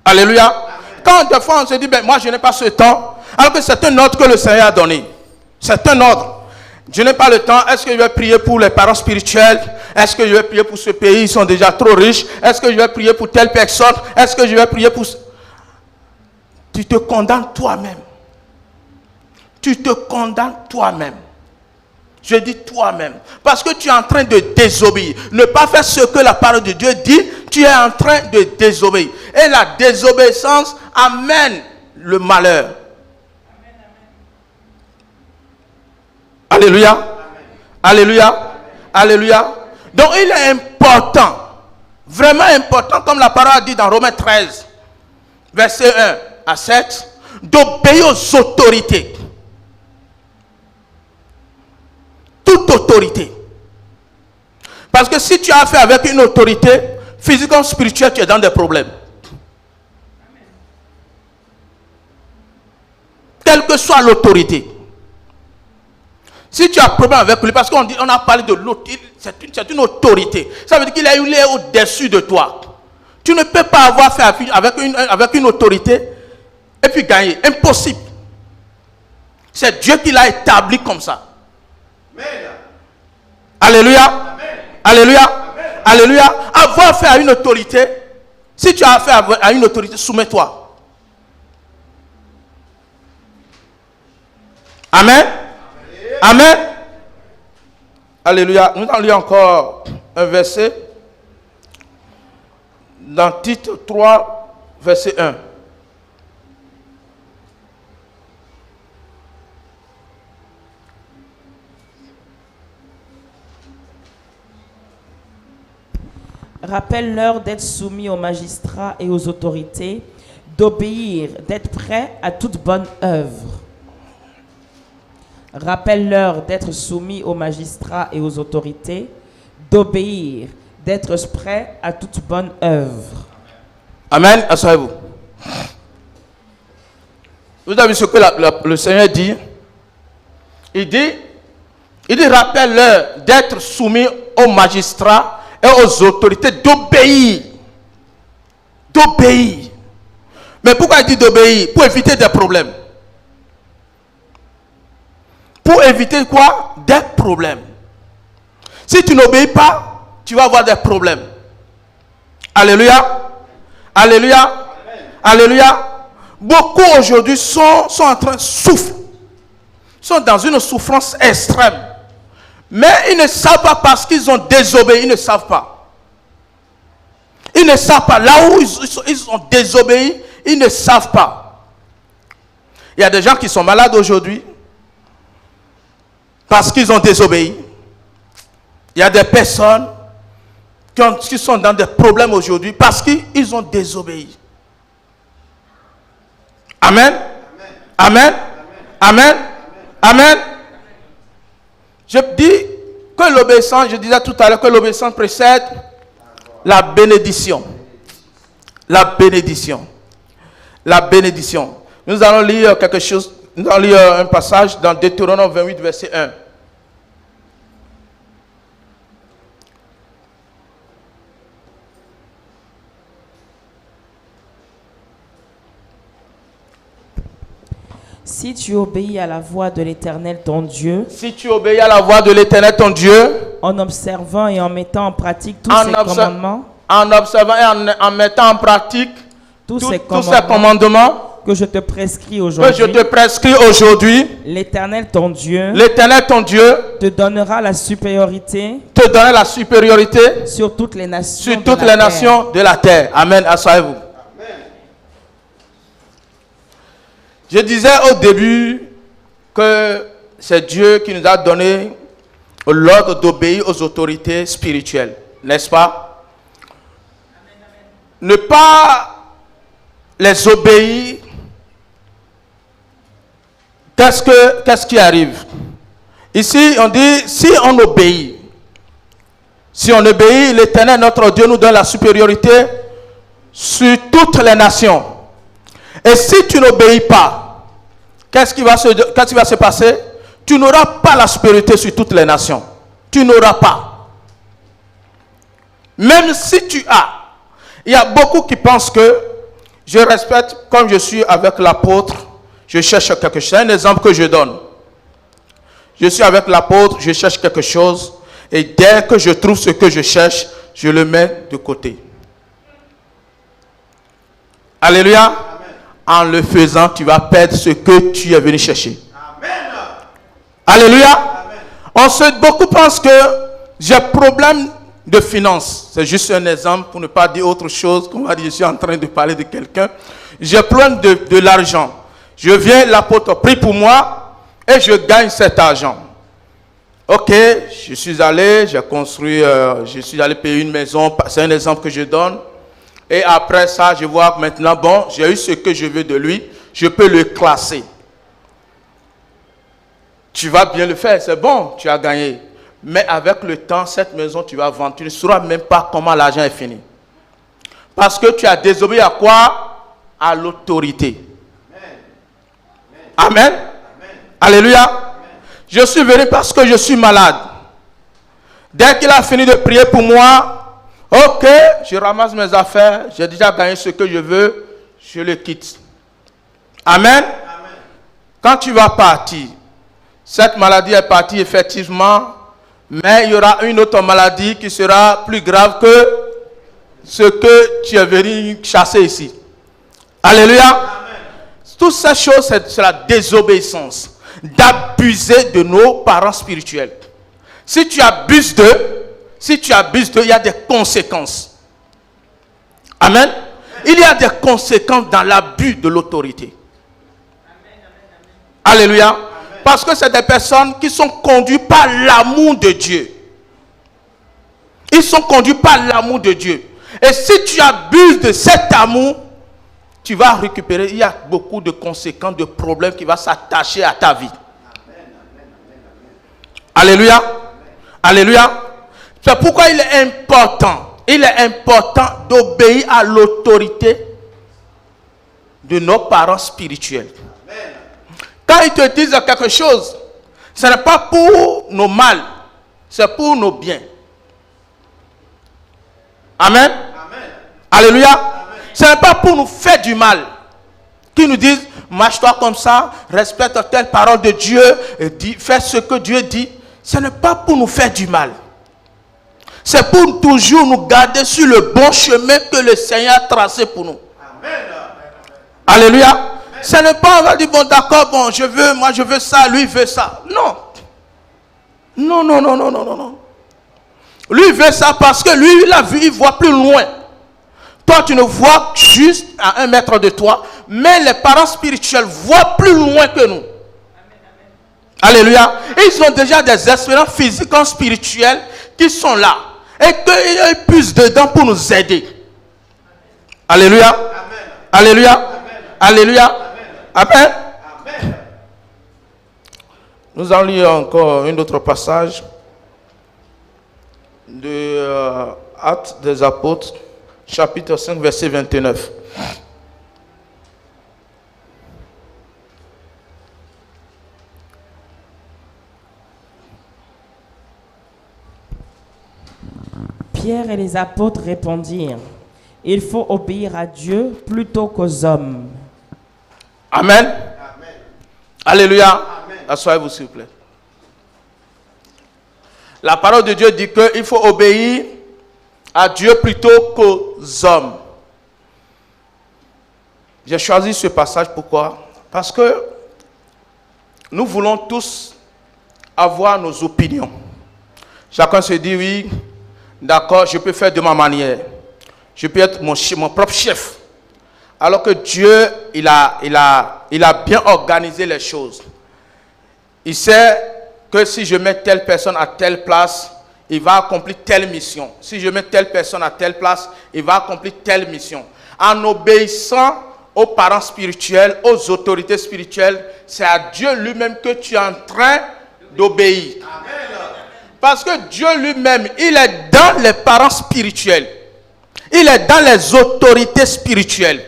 Alléluia. Quand des fois on se dit, ben, moi je n'ai pas ce temps, alors que c'est un ordre que le Seigneur a donné. C'est un ordre. Je n'ai pas le temps. Est-ce que je vais prier pour les parents spirituels? Est-ce que je vais prier pour ce pays? Ils sont déjà trop riches. Est-ce que je vais prier pour telle personne? Est-ce que je vais prier pour... Tu te condamnes toi-même. Tu te condamnes toi-même. Je dis toi-même. Parce que tu es en train de désobéir. Ne pas faire ce que la parole de Dieu dit, tu es en train de désobéir. Et la désobéissance amène le malheur. Alléluia. Amen. Alléluia. Alléluia. Donc il est important, vraiment important, comme la parole dit dans Romains 13, verset 1 à 7, d'obéir aux autorités. Toute autorité. Parce que si tu as affaire avec une autorité, physiquement, spirituelle, tu es dans des problèmes. Quelle que soit l'autorité. Si tu as un problème avec lui, parce qu'on a parlé de l'autorité, c'est une autorité. Ça veut dire qu'il est au-dessus de toi. Tu ne peux pas avoir fait avec une autorité et puis gagner. Impossible. C'est Dieu qui l'a établi comme ça. Amen. Alléluia. Amen. Alléluia. Amen. Alléluia. Avoir affaire à une autorité, si tu as affaire à une autorité, soumets-toi. Amen. Amen. Alléluia. Nous allons lire encore un verset dans Tite 3, verset 1. Rappelle-leur d'être soumis aux magistrats et aux autorités, d'obéir, d'être prêts à toute bonne œuvre. Rappelle-leur d'être soumis aux magistrats et aux autorités, d'obéir, d'être prêts à toute bonne œuvre. Amen. Asseyez-vous. Vous avez vu ce que le Seigneur dit? Il dit rappelle-leur d'être soumis aux magistrats et aux autorités, d'obéir. D'obéir. Mais pourquoi il dit d'obéir? Pour éviter des problèmes. Pour éviter quoi? Des problèmes. Si tu n'obéis pas, tu vas avoir des problèmes. Alléluia. Alléluia. Amen. Alléluia. Beaucoup aujourd'hui sont en train de souffrir. Sont dans une souffrance extrême. Mais ils ne savent pas parce qu'ils ont désobéi. Ils ne savent pas. Ils ne savent pas. Là où ils ont désobéi, ils ne savent pas. Il y a des gens qui sont malades aujourd'hui parce qu'ils ont désobéi. Il y a des personnes qui sont dans des problèmes aujourd'hui parce qu'ils ont désobéi. Amen. Amen. Amen. Amen. Je dis que l'obéissance, je disais tout à l'heure que l'obéissance précède la bénédiction. La bénédiction. La bénédiction. Nous allons lire quelque chose. Nous allons lire un passage dans Deutéronome 28, verset 1. Si tu obéis à la voix de l'Éternel ton Dieu, si tu obéis à la voix de l'Éternel ton Dieu, en observant et en mettant en pratique tous ses commandements, en observant et en mettant en pratique tous ces commandements que je te prescris aujourd'hui, l'Éternel ton Dieu te donnera la supériorité sur toutes les nations de la terre. Amen. Asseyez-vous. Je disais au début que c'est Dieu qui nous a donné l'ordre d'obéir aux autorités spirituelles, n'est-ce pas? Ne pas les obéir. Qu'est-ce qui arrive? Ici, on dit, si on obéit, l'Éternel, notre Dieu, nous donne la supériorité sur toutes les nations. Et si tu n'obéis pas, qu'est-ce qui va se passer? tu n'auras pas la supériorité sur toutes les nations. Tu n'auras pas. Même si tu as. Il y a beaucoup qui pensent que je respecte, comme je suis avec l'apôtre, je cherche quelque chose. C'est un exemple que je donne. Je suis avec l'apôtre, je cherche quelque chose. Et dès que je trouve ce que je cherche, je le mets de côté. Alléluia. Amen. En le faisant, tu vas perdre ce que tu es venu chercher. Amen. Alléluia. Amen. Beaucoup pensent que j'ai problème de finances. C'est juste un exemple pour ne pas dire autre chose. Comme on va dire, je suis en train de parler de quelqu'un. J'ai problème de l'argent. Je viens, l'apôtre prie pour moi et je gagne cet argent. Ok, je suis allé, j'ai construit, je suis allé payer une maison. C'est un exemple que je donne. Et après ça, je vois que maintenant, bon, j'ai eu ce que je veux de lui, je peux le classer. Tu vas bien le faire, c'est bon, tu as gagné. Mais avec le temps, cette maison, tu vas vendre. Tu ne sauras même pas comment l'argent est fini. Parce que tu as désobéi à quoi? À l'autorité. Amen. Amen. Alléluia. Amen. Je suis venu parce que je suis malade. Dès qu'il a fini de prier pour moi, ok, je ramasse mes affaires, j'ai déjà gagné ce que je veux, je le quitte. Amen. Amen. Quand tu vas partir, cette maladie est partie effectivement, mais il y aura une autre maladie qui sera plus grave que ce que tu es venu chasser ici. Alléluia. Amen. Toutes ces choses, c'est la désobéissance, d'abuser de nos parents spirituels. Si tu abuses d'eux, il y a des conséquences. Amen. Il y a des conséquences dans l'abus de l'autorité. Alléluia. Amen. Parce que c'est des personnes qui sont conduites par l'amour de Dieu. Ils sont conduits par l'amour de Dieu. Et si tu abuses de cet amour, tu vas récupérer. Il y a beaucoup de conséquences, de problèmes qui vont s'attacher à ta vie. Alléluia. Alléluia. C'est pourquoi il est important d'obéir à l'autorité de nos parents spirituels. Amen. Quand ils te disent quelque chose, ce n'est pas pour nos mal, c'est pour nos biens. Amen. Amen. Alléluia. Amen. Ce n'est pas pour nous faire du mal. Qui nous disent, marche-toi comme ça, respecte telle parole de Dieu, et fais ce que Dieu dit. Ce n'est pas pour nous faire du mal. C'est pour toujours nous garder sur le bon chemin que le Seigneur a tracé pour nous. Amen. Alléluia. Amen. Ce n'est pas, on va dire, bon d'accord, bon, moi je veux ça, lui veut ça. Non. Non. Lui veut ça parce que lui, il a vu, il voit plus loin. Toi, tu ne vois juste à 1 mètre de toi, mais les parents spirituels voient plus loin que nous. Alléluia. Ils ont déjà des expériences physiques et spirituelles qui sont là. Et qu'ils puissent dedans pour nous aider. Alléluia. Amen. Alléluia. Amen. Alléluia. Amen. Amen. Amen. Nous allons lire encore un autre passage de Actes des Apôtres, chapitre 5, verset 29. Pierre et les apôtres répondirent, « Il faut obéir à Dieu plutôt qu'aux hommes. » Amen. Amen. Alléluia. Asseyez-vous s'il vous plaît. La parole de Dieu dit qu'il faut obéir à Dieu plutôt qu'aux hommes. J'ai choisi ce passage, pourquoi? Parce que nous voulons tous avoir nos opinions. Chacun se dit, oui, d'accord, je peux faire de ma manière. Je peux être mon propre chef. Alors que Dieu, il a bien organisé les choses. Il sait que si je mets telle personne à telle place, il va accomplir telle mission. Si je mets telle personne à telle place, il va accomplir telle mission. En obéissant aux parents spirituels, aux autorités spirituelles, c'est à Dieu lui-même que tu es en train d'obéir. Parce que Dieu lui-même, il est dans les parents spirituels. Il est dans les autorités spirituelles.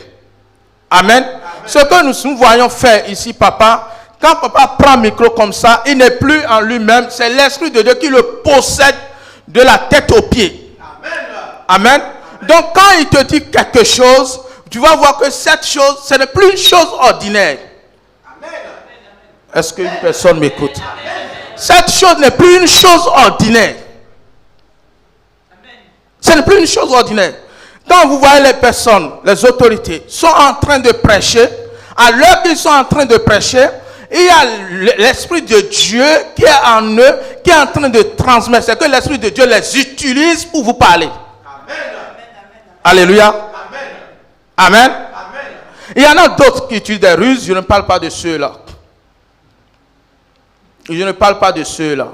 Amen. Amen. Ce que nous voyons faire ici, papa, Quand papa prend le micro comme ça, il n'est plus en lui-même. C'est l'Esprit de Dieu qui le possède de la tête aux pieds. Amen. Donc quand il te dit quelque chose, tu vas voir que cette chose, ce n'est plus une chose ordinaire. Est-ce qu'une personne m'écoute? Cette chose n'est plus une chose ordinaire. Ce n'est plus une chose ordinaire. Quand vous voyez les personnes, les autorités, sont en train de prêcher, à l'heure qu'ils sont en train de prêcher, il y a l'Esprit de Dieu qui est en eux, qui est en train de transmettre. C'est que l'Esprit de Dieu les utilise pour vous parler. Amen. Alléluia. Amen. Amen. Il y en a d'autres qui utilisent des ruses. Je ne parle pas de ceux-là. Je ne parle pas de ceux-là.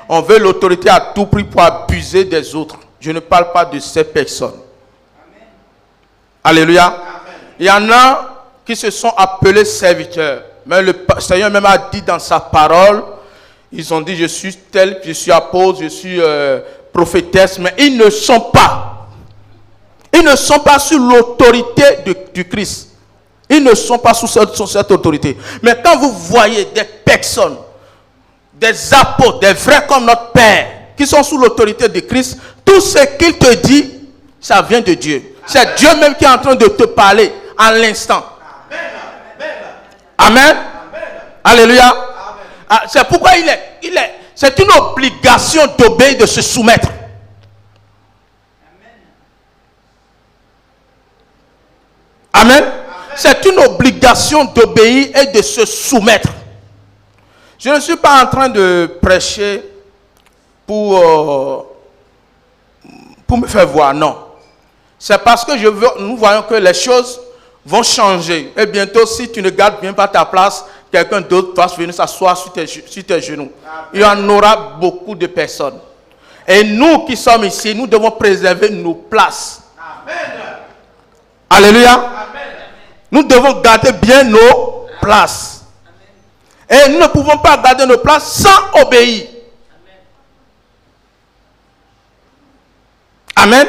On veut l'autorité à tout prix pour abuser des autres. Je ne parle pas de ces personnes. Amen. Alléluia. Amen. Il y en a qui se sont appelés serviteurs. Mais le Seigneur même a dit dans sa parole, ils ont dit je suis tel, je suis apôtre, je suis prophétesse, mais ils ne sont pas. Ils ne sont pas sous l'autorité du Christ. Ils ne sont pas sous cette autorité. Mais quand vous voyez des personnes, des apôtres, des vrais comme notre Père, qui sont sous l'autorité de Christ, tout ce qu'il te dit, ça vient de Dieu. C'est Dieu même qui est en train de te parler à l'instant. Amen. Amen. Alléluia. C'est pourquoi c'est une obligation d'obéir, de se soumettre. Amen. C'est une obligation d'obéir et de se soumettre. Je ne suis pas en train de prêcher pour me faire voir, non. C'est parce que nous voyons que les choses vont changer. Et bientôt, si tu ne gardes bien pas ta place, quelqu'un d'autre va venir s'asseoir sur tes genoux. Amen. Il y en aura beaucoup de personnes. Et nous qui sommes ici, nous devons préserver nos places. Amen. Alléluia. Amen. Nous devons garder bien nos places. Et nous ne pouvons pas garder nos places sans obéir. Amen. Amen.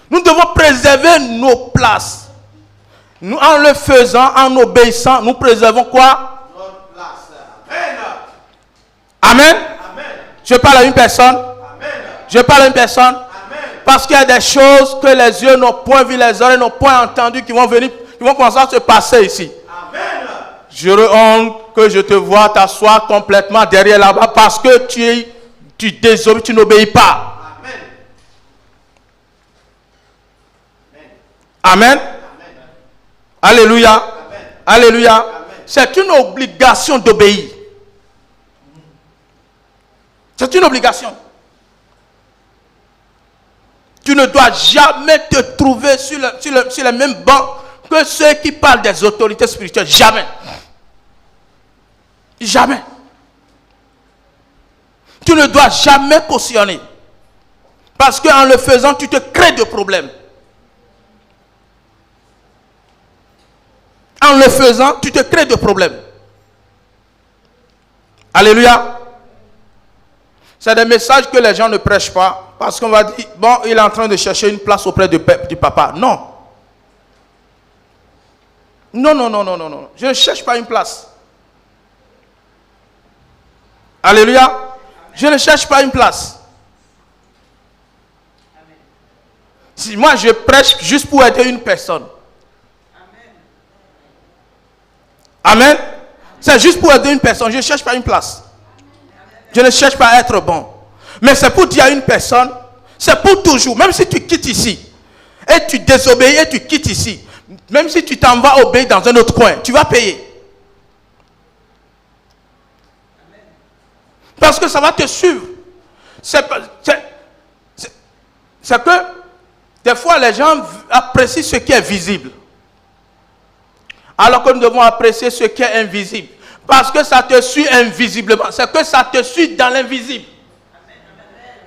Nous devons préserver nos places. Nous, en le faisant, en obéissant, nous préservons quoi? Notre place. Amen. Amen. Amen. Je parle à une personne. Amen. Je parle à une personne. Amen. Parce qu'il y a des choses que les yeux n'ont point vu, les oreilles n'ont point entendu, qui vont venir, qui vont commencer à se passer ici. Amen. Je honte que je te vois t'asseoir complètement derrière là-bas parce que tu désobéis, tu n'obéis pas. Amen. Amen. Alléluia. Amen. Alléluia. Amen. C'est une obligation d'obéir. C'est une obligation. Tu ne dois jamais te trouver sur les mêmes bancs que ceux qui parlent des autorités spirituelles. Jamais. Jamais. Tu ne dois jamais cautionner. Parce qu'en le faisant, tu te crées de problèmes. En le faisant, tu te crées de problèmes. Alléluia. C'est des messages que les gens ne prêchent pas. Parce qu'on va dire, bon, il est en train de chercher une place auprès du papa. Non. Non, non, non, non, non, non. Je ne cherche pas une place. Alléluia. Je ne cherche pas une place. Si moi je prêche juste pour aider une personne. Amen. C'est juste pour aider une personne. Je ne cherche pas une place. Je ne cherche pas à être bon. Mais c'est pour dire à une personne, c'est pour toujours. Même si tu quittes ici, et tu désobéis et tu quittes ici, même si tu t'en vas obéir dans un autre coin, tu vas payer. Parce que ça va te suivre. C'est que des fois les gens apprécient ce qui est visible. Alors que nous devons apprécier ce qui est invisible. Parce que ça te suit invisiblement. C'est que ça te suit dans l'invisible.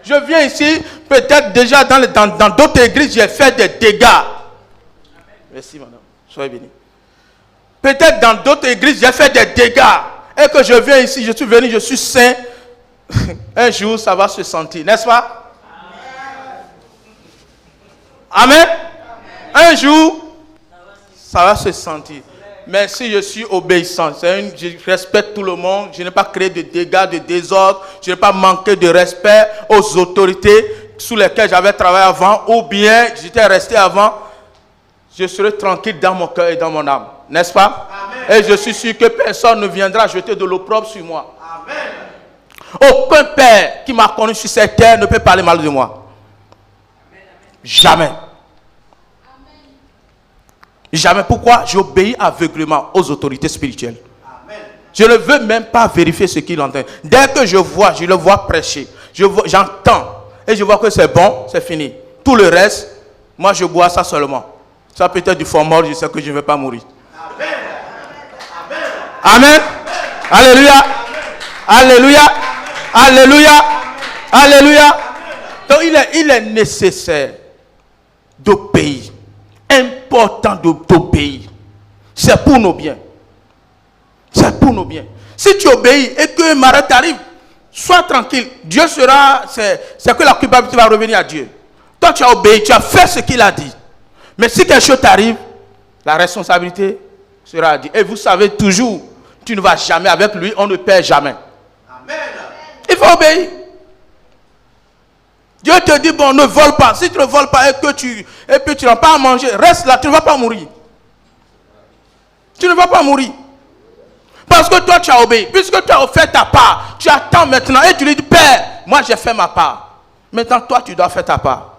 Je viens ici, peut-être déjà dans d'autres églises, j'ai fait des dégâts. Merci madame, soyez bénis. Peut-être dans d'autres églises, j'ai fait des dégâts. Et que je viens ici, je suis venu, je suis saint. Un jour, ça va se sentir, n'est-ce pas? Amen. Un jour, ça va se sentir. Mais si je suis obéissant, je respecte tout le monde, je n'ai pas créé de dégâts, de désordre, je n'ai pas manqué de respect aux autorités sous lesquelles j'avais travaillé avant, ou bien j'étais resté avant, je serai tranquille dans mon cœur et dans mon âme. N'est-ce pas? Amen. Et je suis sûr que personne ne viendra jeter de l'opprobre sur moi. Amen. Aucun père qui m'a connu sur cette terre ne peut parler mal de moi. Jamais. Jamais. Pourquoi? J'obéis aveuglément aux autorités spirituelles. Amen. Je ne veux même pas vérifier ce qu'il entend. Dès que je vois, je le vois prêcher. J'entends. Et je vois que c'est bon, c'est fini. Tout le reste, moi je bois ça seulement. Ça peut être du formol, je sais que je ne vais pas mourir. Amen. Amen. Amen. Alléluia. Alléluia. Alléluia. Alléluia. Donc il est nécessaire d'obéir. Important d'obéir. C'est pour nos biens. C'est pour nos biens. Si tu obéis et que malheur t'arrive, sois tranquille. Dieu sera, c'est que la culpabilité va revenir à Dieu. Toi tu as obéi, tu as fait ce qu'il a dit. Mais si quelque chose t'arrive, la responsabilité sera à Dieu. Et vous savez toujours, tu ne vas jamais avec lui, on ne perd jamais. Amen. Il faut obéir. Dieu te dit, bon, ne vole pas. Si tu ne voles pas et puis tu n'as pas à manger, reste là, tu ne vas pas mourir. Tu ne vas pas mourir. Parce que toi, tu as obéi. Puisque tu as fait ta part, tu attends maintenant et tu lui dis, Père, moi j'ai fait ma part. Maintenant, toi, tu dois faire ta part.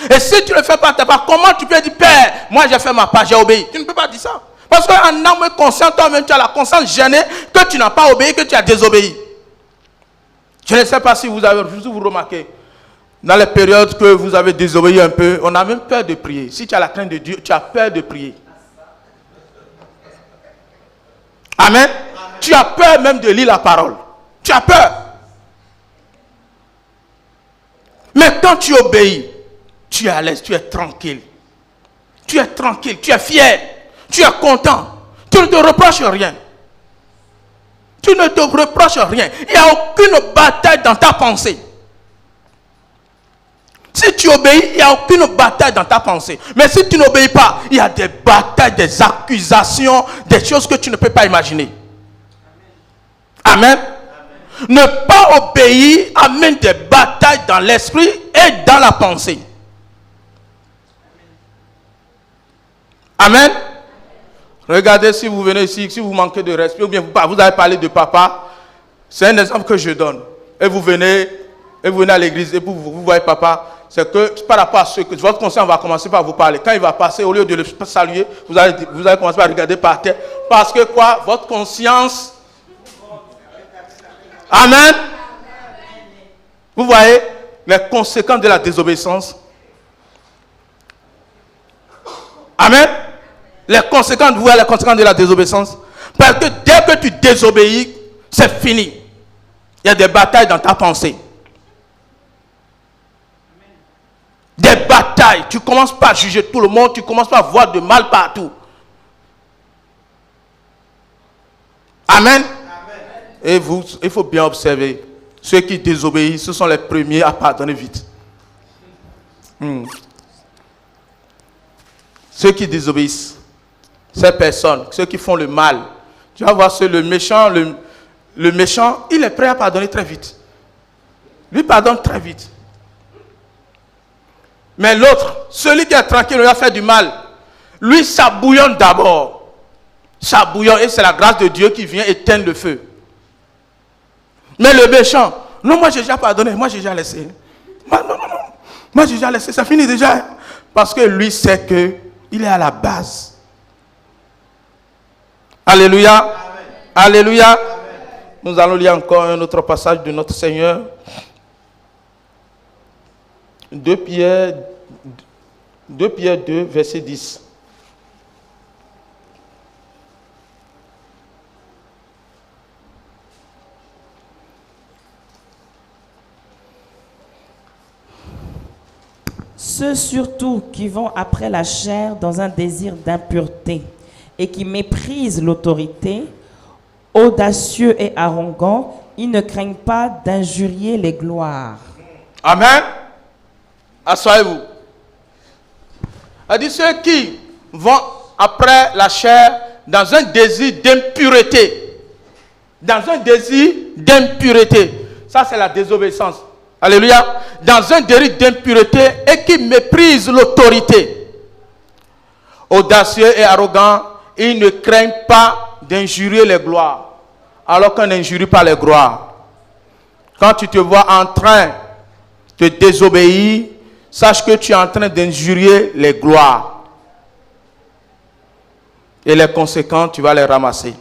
Et si tu ne fais pas ta part, comment tu peux dire, Père, moi j'ai fait ma part, j'ai obéi? Tu ne peux pas dire ça. Parce qu'en âme consciente, toi-même, tu as la conscience gênée que tu n'as pas obéi, que tu as désobéi. Je ne sais pas si vous remarquez, dans les périodes que vous avez désobéi un peu, on a même peur de prier. Si tu as la crainte de Dieu, tu as peur de prier. Amen. Amen. Tu as peur même de lire la parole. Tu as peur. Mais quand tu obéis, tu es à l'aise, tu es tranquille. Tu es tranquille, tu es fier, tu es content. Tu ne te reproches rien. Tu ne te reproches rien. Il n'y a aucune bataille dans ta pensée. Si tu obéis, il n'y a aucune bataille dans ta pensée. Mais si tu n'obéis pas, il y a des batailles, des accusations, des choses que tu ne peux pas imaginer. Amen. Amen. Ne pas obéir amène des batailles dans l'esprit et dans la pensée. Amen. Regardez, si vous venez ici, si vous manquez de respect, ou bien vous avez parlé de papa, c'est un exemple que je donne. Et vous venez à l'église et vous voyez papa, c'est que par rapport à ce que votre conscience va commencer par vous parler. Quand il va passer, au lieu de le saluer, vous allez commencer par regarder par terre. Parce que quoi? Votre conscience. Amen. Vous voyez les conséquences de la désobéissance. Amen. Les conséquences, vous voyez les conséquences de la désobéissance. Parce que dès que tu désobéis, c'est fini. Il y a des batailles dans ta pensée. Des batailles. Tu ne commences pas à juger tout le monde. Tu ne commences pas à voir de mal partout. Amen. Amen. Et vous, il faut bien observer. Ceux qui désobéissent, ce sont les premiers à pardonner vite. Ceux qui désobéissent, ces personnes, ceux qui font le mal, tu vas voir, le méchant, il est prêt à pardonner très vite. Lui pardonne très vite. Mais l'autre, celui qui est tranquille, il va faire du mal. Lui, ça bouillonne d'abord. Ça bouillonne et c'est la grâce de Dieu qui vient éteindre le feu. Mais le méchant, non, moi j'ai déjà pardonné, moi j'ai déjà laissé. Non. Moi j'ai déjà laissé, ça finit déjà. Parce que lui sait qu'il est à la base. Alléluia. Amen. Alléluia. Amen. Nous allons lire encore un autre passage de notre Seigneur. 2 Pierre 2, verset 10. Ceux surtout qui vont après la chair dans un désir d'impureté et qui méprisent l'autorité, audacieux et arrogants, ils ne craignent pas d'injurier les gloires. Amen. Asseyez-vous. A dit ceux qui vont après la chair dans un désir d'impureté. Dans un désir d'impureté. Ça, c'est la désobéissance. Alléluia. Dans un désir d'impureté et qui méprise l'autorité. Audacieux et arrogant, ils ne craignent pas d'injurier les gloires, alors qu'on n'injurie pas les gloires. Quand tu te vois en train de désobéir, sache que tu es en train d'injurier les gloires. Et les conséquences, tu vas les ramasser.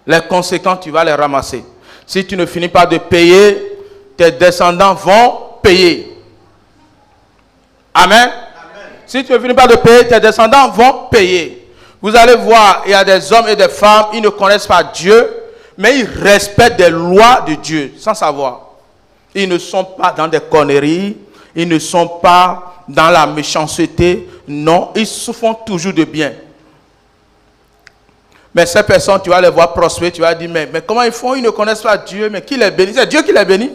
Les conséquences, tu vas les ramasser. Si tu ne finis pas de payer, tes descendants vont payer. Amen. Si tu ne finis pas de payer, tes descendants vont payer. Vous allez voir, il y a des hommes et des femmes, ils ne connaissent pas Dieu, mais ils respectent des lois de Dieu, sans savoir. Ils ne sont pas dans des conneries, ils ne sont pas dans la méchanceté, non, ils se font toujours de bien. Mais ces personnes, tu vas les voir prospérer, tu vas dire, mais comment ils font? Ils ne connaissent pas Dieu, mais qui les bénit? C'est Dieu qui les bénit.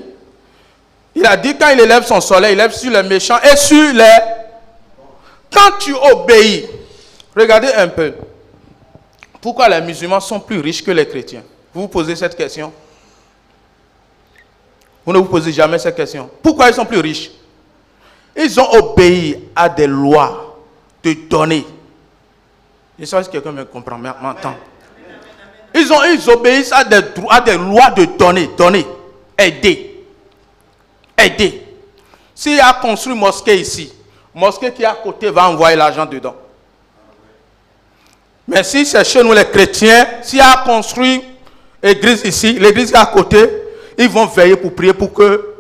Il a dit, quand il élève son soleil, il élève sur les méchants et sur les... Quand tu obéis, regardez un peu. Pourquoi les musulmans sont plus riches que les chrétiens? Vous vous posez cette question? Vous ne vous posez jamais cette question. Pourquoi ils sont plus riches? Ils ont obéi à des lois de donner. Je sais pas si quelqu'un me comprend, m'entend. Ils obéissent à des lois de donner, aider. S'il y a construit une mosquée ici, mosquée qui est à côté va envoyer l'argent dedans. Mais si c'est chez nous les chrétiens, s'il y a construit l'église ici, l'église qui est à côté, ils vont veiller pour prier pour que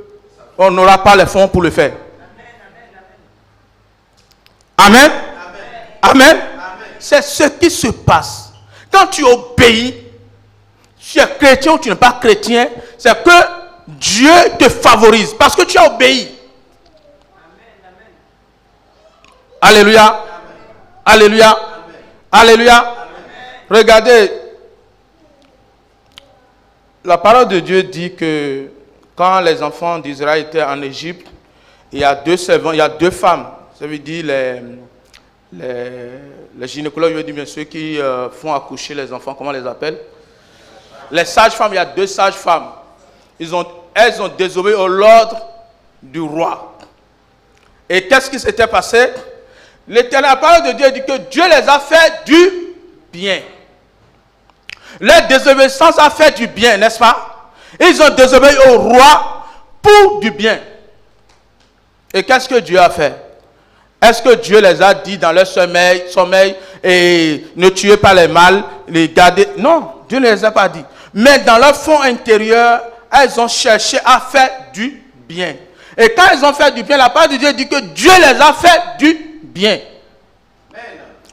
on n'aura pas les fonds pour le faire. Amen. Amen. C'est ce qui se passe. Quand tu obéis, tu es chrétien ou tu n'es pas chrétien, c'est que Dieu te favorise parce que tu as obéi. Alléluia. Alléluia. Alléluia. Regardez, la parole de Dieu dit que quand les enfants d'Israël étaient en Égypte, il y a deux servants, il y a deux femmes. Ça veut dire les gynécologues, je veux dire bien ceux qui font accoucher les enfants, comment on les appelle? Les sages-femmes, il y a deux sages-femmes. Elles ont désobéi à l'ordre du roi. Et qu'est-ce qui s'était passé? La parole de Dieu dit que Dieu les a fait du bien. Leur désobéissance a fait du bien, n'est-ce pas? Ils ont désobéi au roi pour du bien. Et qu'est-ce que Dieu a fait? Est-ce que Dieu les a dit dans leur sommeil et ne tuez pas les mâles, les gardez? Non, Dieu ne les a pas dit. Mais dans leur fond intérieur, elles ont cherché à faire du bien. Et quand elles ont fait du bien, la parole de Dieu dit que Dieu les a fait du bien.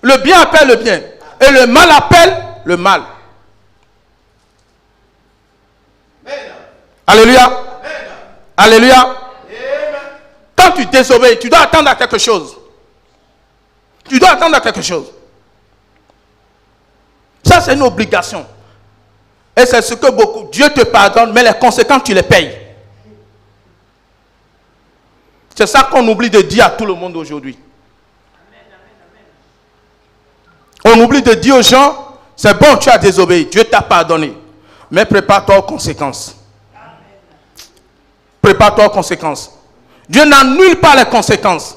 Le bien appelle le bien. Et le mal appelle le mal. Alléluia. Alléluia. Quand tu désobéis, tu dois attendre à quelque chose. Tu dois attendre à quelque chose. Ça, c'est une obligation. Et c'est ce que beaucoup... Dieu te pardonne, mais les conséquences, tu les payes. C'est ça qu'on oublie de dire à tout le monde aujourd'hui. On oublie de dire aux gens, c'est bon, tu as désobéi, Dieu t'a pardonné. Mais prépare-toi aux conséquences. Prépare-toi aux conséquences. Dieu n'annule pas les conséquences.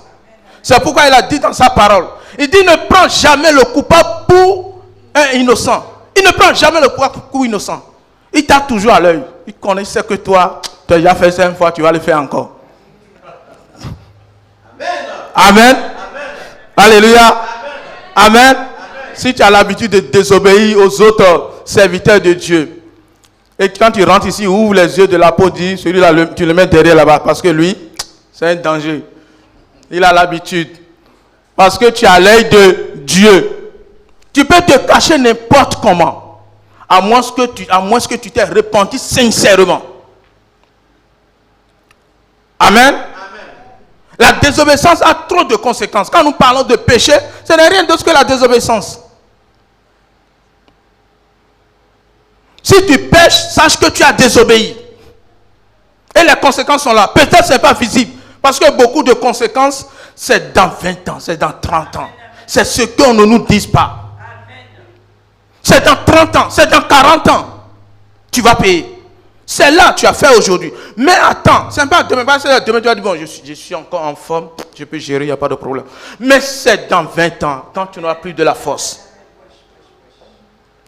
C'est pourquoi il a dit dans sa parole. Il dit ne prends jamais le coupable pour un innocent. Il ne prend jamais le coupable pour innocent. Il t'a toujours à l'œil. Il connaît ce que toi, tu as déjà fait 5 fois, tu vas le faire encore. Amen. Amen. Alléluia. Amen. Amen. Si tu as l'habitude de désobéir aux autres serviteurs de Dieu, et quand tu rentres ici, ouvre les yeux de la peau, dit, celui-là, tu le mets derrière là-bas, parce que lui, c'est un danger. Il a l'habitude. Parce que tu as l'œil de Dieu. Tu peux te cacher n'importe comment. À moins que tu t'aies repenti sincèrement. Amen. La désobéissance a trop de conséquences. Quand nous parlons de péché, ce n'est rien d'autre que la désobéissance. Si tu pêches, sache que tu as désobéi. Et les conséquences sont là. Peut-être ce n'est pas visible. Parce que beaucoup de conséquences, c'est dans 20 ans, c'est dans 30 ans. C'est ce qu'on ne nous dise pas. C'est dans 30 ans, c'est dans 40 ans. Tu vas payer. C'est là que tu as fait aujourd'hui. Mais attends, c'est pas demain. Demain tu vas dire, bon, je suis encore en forme, je peux gérer, il n'y a pas de problème. Mais c'est dans 20 ans, quand tu n'auras plus de la force.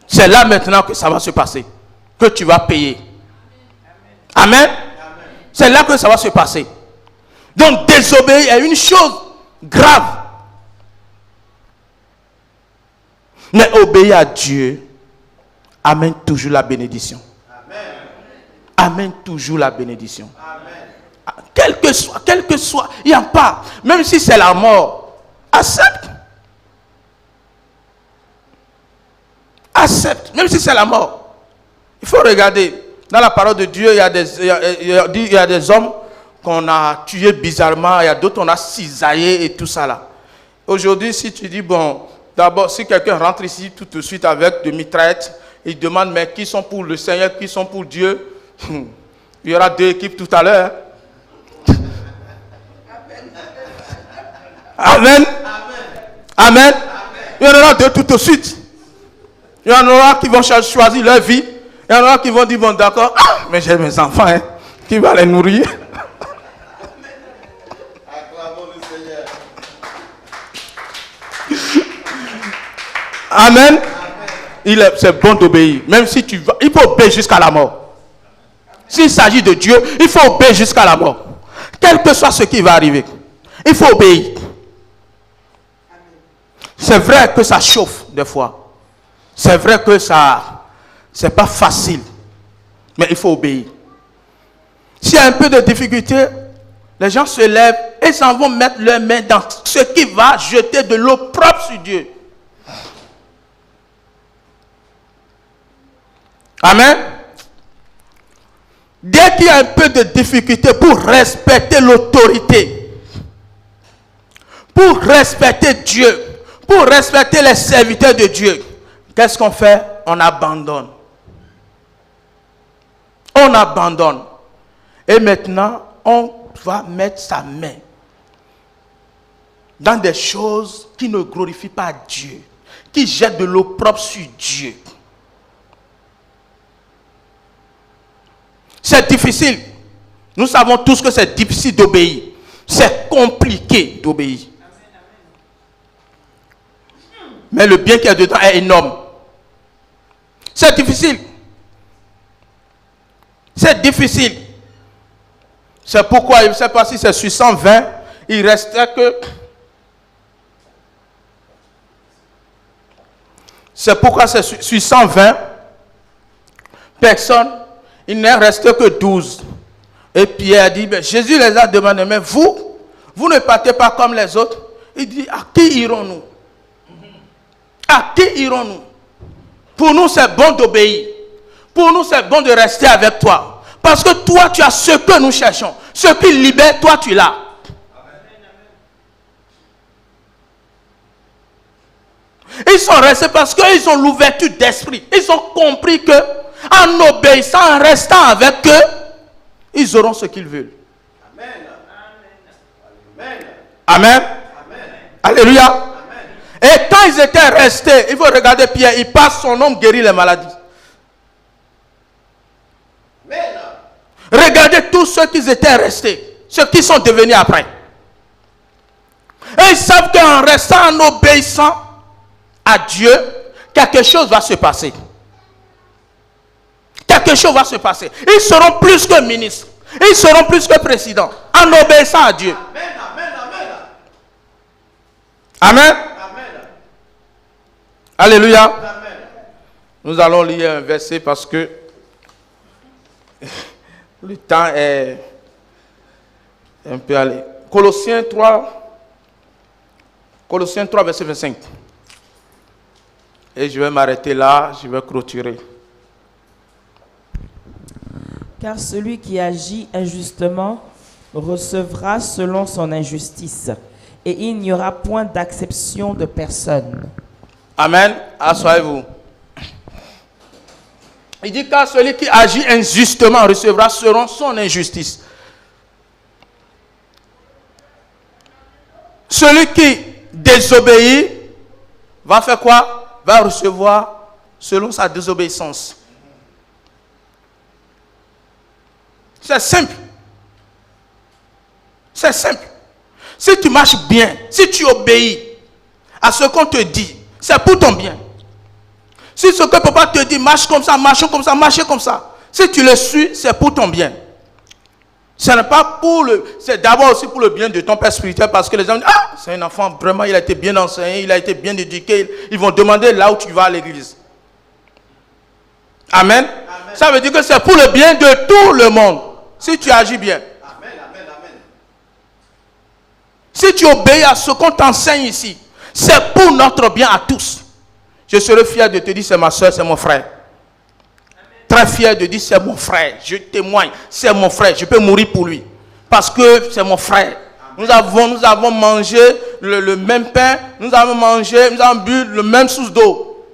C'est là maintenant que ça va se passer. Que tu vas payer. Amen. C'est là que ça va se passer. Donc désobéir est une chose grave. Mais obéir à Dieu amène toujours la bénédiction. Amène toujours la bénédiction. Amen. Quel que soit, il n'y a pas. Même si c'est la mort, accepte. Accepte, même si c'est la mort. Il faut regarder. Dans la parole de Dieu, il y a des hommes qu'on a tués bizarrement, il y a d'autres qu'on a cisaillés et tout ça là. Aujourd'hui, si tu dis, bon, d'abord, si quelqu'un rentre ici tout de suite avec des mitraillettes, il demande, mais qui sont pour le Seigneur, qui sont pour Dieu? Il y aura 2 équipes tout à l'heure. Amen. Amen. Il y en aura 2 tout de suite. Il y en aura qui vont choisir leur vie. Il y en aura qui vont dire, bon d'accord, mais j'ai mes enfants, hein, qui va les nourrir. Amen. C'est bon d'obéir. Même si tu vas, il faut obéir jusqu'à la mort. S'il s'agit de Dieu, il faut obéir jusqu'à la mort. Quel que soit ce qui va arriver, il faut obéir. C'est vrai que ça chauffe des fois. C'est vrai que c'est pas facile. Mais il faut obéir. S'il y a un peu de difficulté, les gens se lèvent et s'en vont mettre leurs mains dans ce qui va jeter de l'eau propre sur Dieu. Amen. Dès qu'il y a un peu de difficulté pour respecter l'autorité, pour respecter Dieu, pour respecter les serviteurs de Dieu, qu'est-ce qu'on fait? On abandonne. On abandonne. Et maintenant, on va mettre sa main dans des choses qui ne glorifient pas Dieu, qui jettent de l'eau propre sur Dieu. C'est difficile. Nous savons tous que c'est difficile d'obéir. C'est compliqué d'obéir. Mais le bien qu'il y a dedans est énorme. C'est difficile. C'est difficile. C'est pourquoi, je ne sais pas si c'est sur 120, il restait que... C'est pourquoi c'est sur 120 personnes, il n'est resté que 12. Et Pierre dit, ben, Jésus les a demandé, mais vous ne partez pas comme les autres. Il dit, à qui irons-nous? À qui irons-nous? Pour nous, c'est bon d'obéir. Pour nous, c'est bon de rester avec toi. Parce que toi, tu as ce que nous cherchons. Ce qui libère, toi, tu l'as. Ils sont restés parce qu'ils ont l'ouverture d'esprit. Ils ont compris que en obéissant, en restant avec eux, ils auront ce qu'ils veulent. Amen. Amen. Amen. Amen. Alléluia. Amen. Et quand ils étaient restés, il faut regarder Pierre, il passe son nom guérit les maladies. Amen. Regardez tous ceux qui étaient restés, ceux qui sont devenus après. Et ils savent qu'en restant, en obéissant à Dieu, quelque chose va se passer. Quelque chose va se passer. Ils seront plus que ministres. Ils seront plus que présidents. En obéissant à Dieu. Amen, amen, amen. Amen. Amen. Alléluia. Amen. Nous allons lire un verset parce que le temps est un peu allé. Colossiens 3, verset 25. Et je vais m'arrêter là, je vais clôturer. Car celui qui agit injustement recevra selon son injustice, et il n'y aura point d'acception de personne. Amen. Asseyez-vous. Il dit car celui qui agit injustement recevra selon son injustice. Celui qui désobéit va faire quoi? Va recevoir selon sa désobéissance. C'est simple. C'est simple. Si tu marches bien, si tu obéis à ce qu'on te dit, c'est pour ton bien. Si ce que papa te dit, marche comme ça, marche comme ça, marche comme ça. Si tu le suis, c'est pour ton bien. Ce n'est pas pour le... C'est d'abord aussi pour le bien de ton père spirituel, parce que les gens disent, ah, c'est un enfant, vraiment, il a été bien enseigné, il a été bien éduqué. Ils vont demander là où tu vas à l'église. Amen. Amen. Ça veut dire que c'est pour le bien de tout le monde. Si tu agis bien. Amen, amen, amen. Si tu obéis à ce qu'on t'enseigne ici, c'est pour notre bien à tous. Je serai fier de te dire, c'est ma soeur, c'est mon frère. Très fier de dire, c'est mon frère. Je témoigne, c'est mon frère. Je peux mourir pour lui. Parce que c'est mon frère. Nous avons mangé le même pain. Nous avons bu le même source d'eau.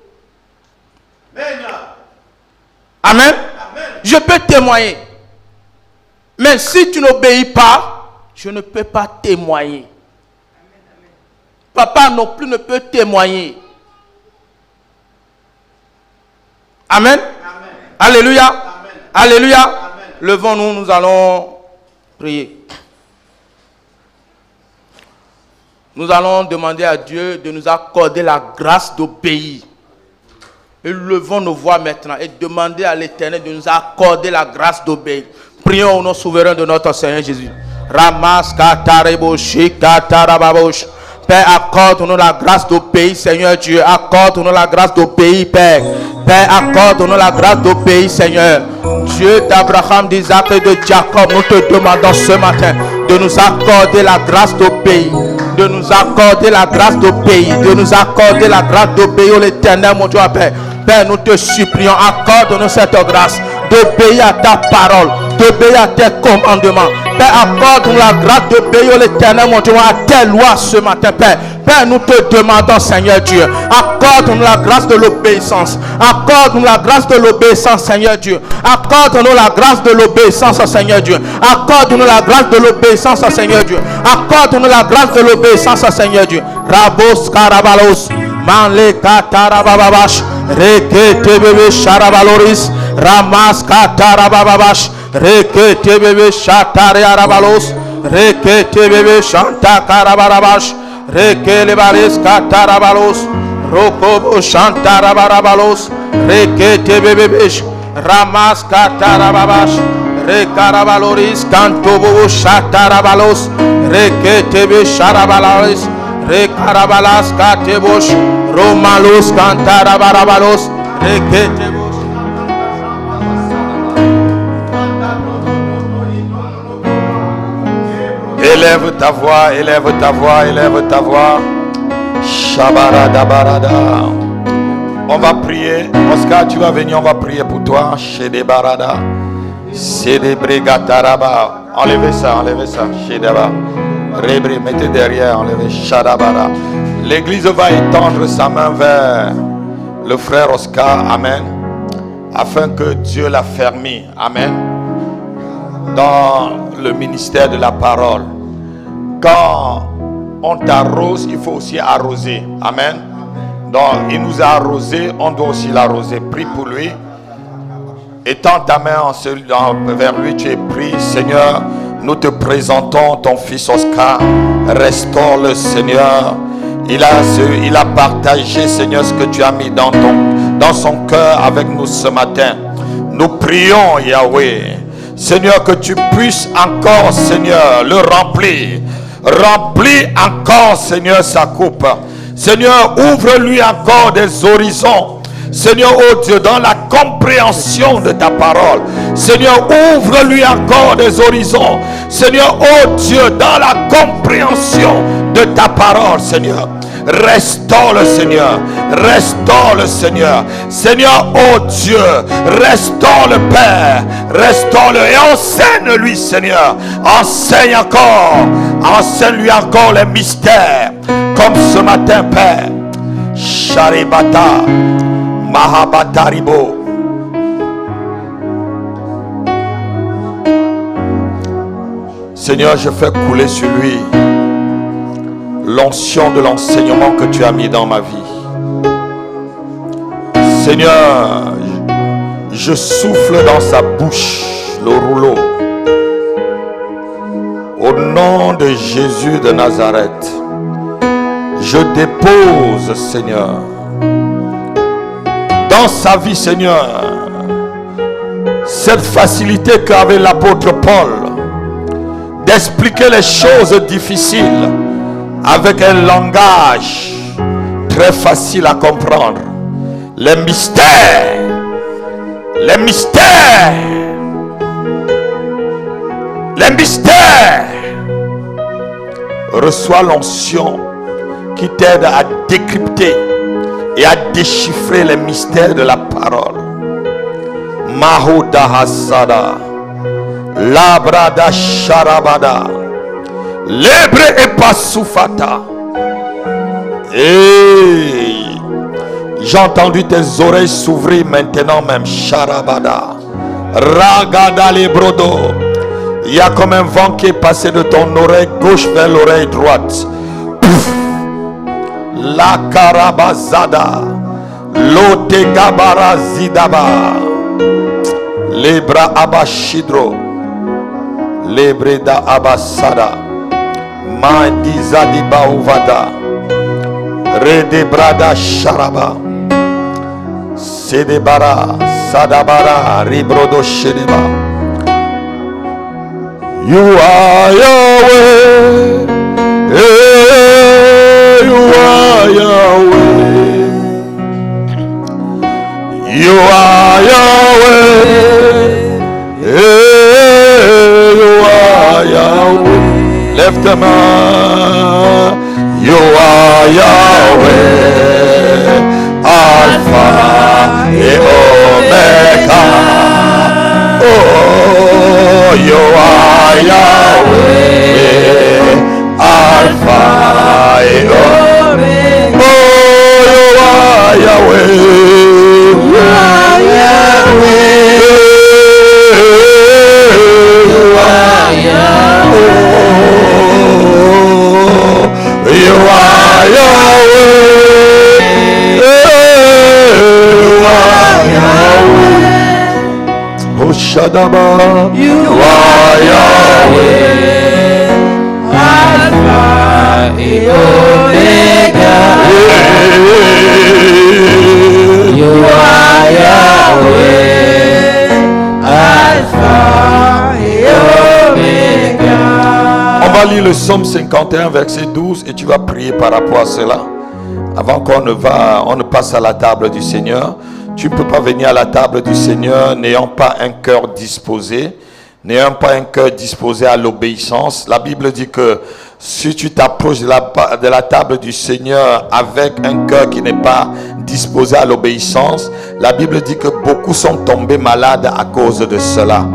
Amen. Amen. Je peux témoigner. Mais si tu n'obéis pas, je ne peux pas témoigner. Papa non plus ne peut témoigner. Amen. Amen. Alléluia. Amen. Alléluia. Amen. Levons-nous, nous allons prier. Nous allons demander à Dieu de nous accorder la grâce d'obéir. Et levons nos voix maintenant et demander à l'Éternel de nous accorder la grâce d'obéir. Prions au nom souverain de notre Seigneur Jésus. Ramas katareboshi katarababosh. Père, accorde-nous la grâce d'obéir, Seigneur Dieu. Accorde-nous la grâce d'obéir, Père. Père, accorde-nous la grâce d'obéir, Seigneur. Dieu d'Abraham, d'Isaac et de Jacob, nous te demandons ce matin de nous accorder la grâce d'obéir. De nous accorder la grâce d'obéir. De nous accorder la grâce d'obéir, l'Éternel, mon Dieu, Père. Père, nous te supplions, accorde-nous cette grâce d'obéir à ta parole, d'obéir à tes commandements. Père, accorde-nous la grâce d'obéir l'Éternel, mon Dieu, à tes lois ce matin, Père. Père, nous te demandons, Seigneur Dieu, accorde-nous la grâce de l'obéissance. Accorde-nous la grâce de l'obéissance, Seigneur Dieu. Accorde-nous la grâce de l'obéissance, Seigneur Dieu. Accorde-nous la grâce de l'obéissance, Seigneur Dieu. Accorde-nous la grâce de l'obéissance, Seigneur Dieu. Rabos karabalos, manle katarababash, rekete bebe sharabaloris, ramas katarababash, rekete bebe shatare arabalos, rekete bebe shanta karabarabash, rekele baris katarabalos, rokobo shantarabarabalos, rekete bebe besh, ramas katarababash, rekarabaloris kantobo shatarabalos, rekete bebe sharabalaris, rekarabalas katebosh, romalos kantarabarabalos, rekete. Élève ta voix, élève ta voix, élève ta voix. Shabarada barada. On va prier. Oscar, tu vas venir, on va prier pour toi. Shede barada. Sede bregataraba. Enlevez ça, enlevez ça. Shedaba. Rebre, mettez derrière, enlevez. Shadabara. L'église va étendre sa main vers le frère Oscar. Amen. Afin que Dieu l'affermisse. Amen. Dans le ministère de la parole. Quand on t'arrose, il faut aussi arroser. Amen. Donc, il nous a arrosé, on doit aussi l'arroser. Prie pour lui. Étends ta main vers lui, tu es pris. Seigneur, nous te présentons ton fils Oscar. Restaure-le, Seigneur. Il a partagé, Seigneur, ce que tu as mis dans son cœur avec nous ce matin. Nous prions, Yahweh. Seigneur, que tu puisses encore, Seigneur, le remplir. Remplis encore, Seigneur, sa coupe. Seigneur, ouvre-lui encore des horizons. Seigneur, oh Dieu, dans la compréhension de ta parole. Seigneur, ouvre-lui encore des horizons. Seigneur, oh Dieu, dans la compréhension de ta parole, Seigneur. Restaure le Seigneur, restaure le Seigneur. Seigneur, oh Dieu, restaure le Père, restaure-le et enseigne-lui, Seigneur. Enseigne-lui encore les mystères, comme ce matin, Père. Sharibata, Mahabataribo. Seigneur, je fais couler sur lui l'onction de l'enseignement que tu as mis dans ma vie. Seigneur, je souffle dans sa bouche le rouleau. Au nom de Jésus de Nazareth, je dépose, Seigneur, dans sa vie, Seigneur, cette facilité qu'avait l'apôtre Paul d'expliquer les choses difficiles avec un langage très facile à comprendre. Les mystères, les mystères, les mystères. Reçois l'onction qui t'aide à décrypter et à déchiffrer les mystères de la parole. Mahuda Hasada, Labrada Sharabada, Lebre et Pasufata. Et j'ai entendu tes oreilles s'ouvrir maintenant même. Sharabada, Ragada Lebrodo. Il y a comme un vent qui est passé de ton oreille gauche vers l'oreille droite. Pouf. La Karabazada, Lote Gabara Zidaba, Lebra Abashidro, Lebreda Abasada, Mandiza di Bauvada, Redebrada Sharaba, Sedebara, Sadabara, Ribrodo Shedeba. You are Yahweh, you are Yahweh, you are Yahweh, you are Yahweh. Lève ta main. You are Yahweh, Alpha et Omega. Oh, you are Yahweh, Alpha et Omega. Oh, you are Yahweh, you are Yahweh, you are Yahweh, you are Yahweh, you are Yahweh. Oh, Shadaba, you are Yahweh, Alpha et Omega. You are Yahweh, Alpha et Omega. On va lire le psaume 51, verset 12, et tu vas prier par rapport à cela. Avant qu'on ne passe à la table du Seigneur. Tu ne peux pas venir à la table du Seigneur n'ayant pas un cœur disposé, n'ayant pas un cœur disposé à l'obéissance. La Bible dit que si tu t'approches de la table du Seigneur avec un cœur qui n'est pas disposé à l'obéissance, la Bible dit que beaucoup sont tombés malades à cause de cela.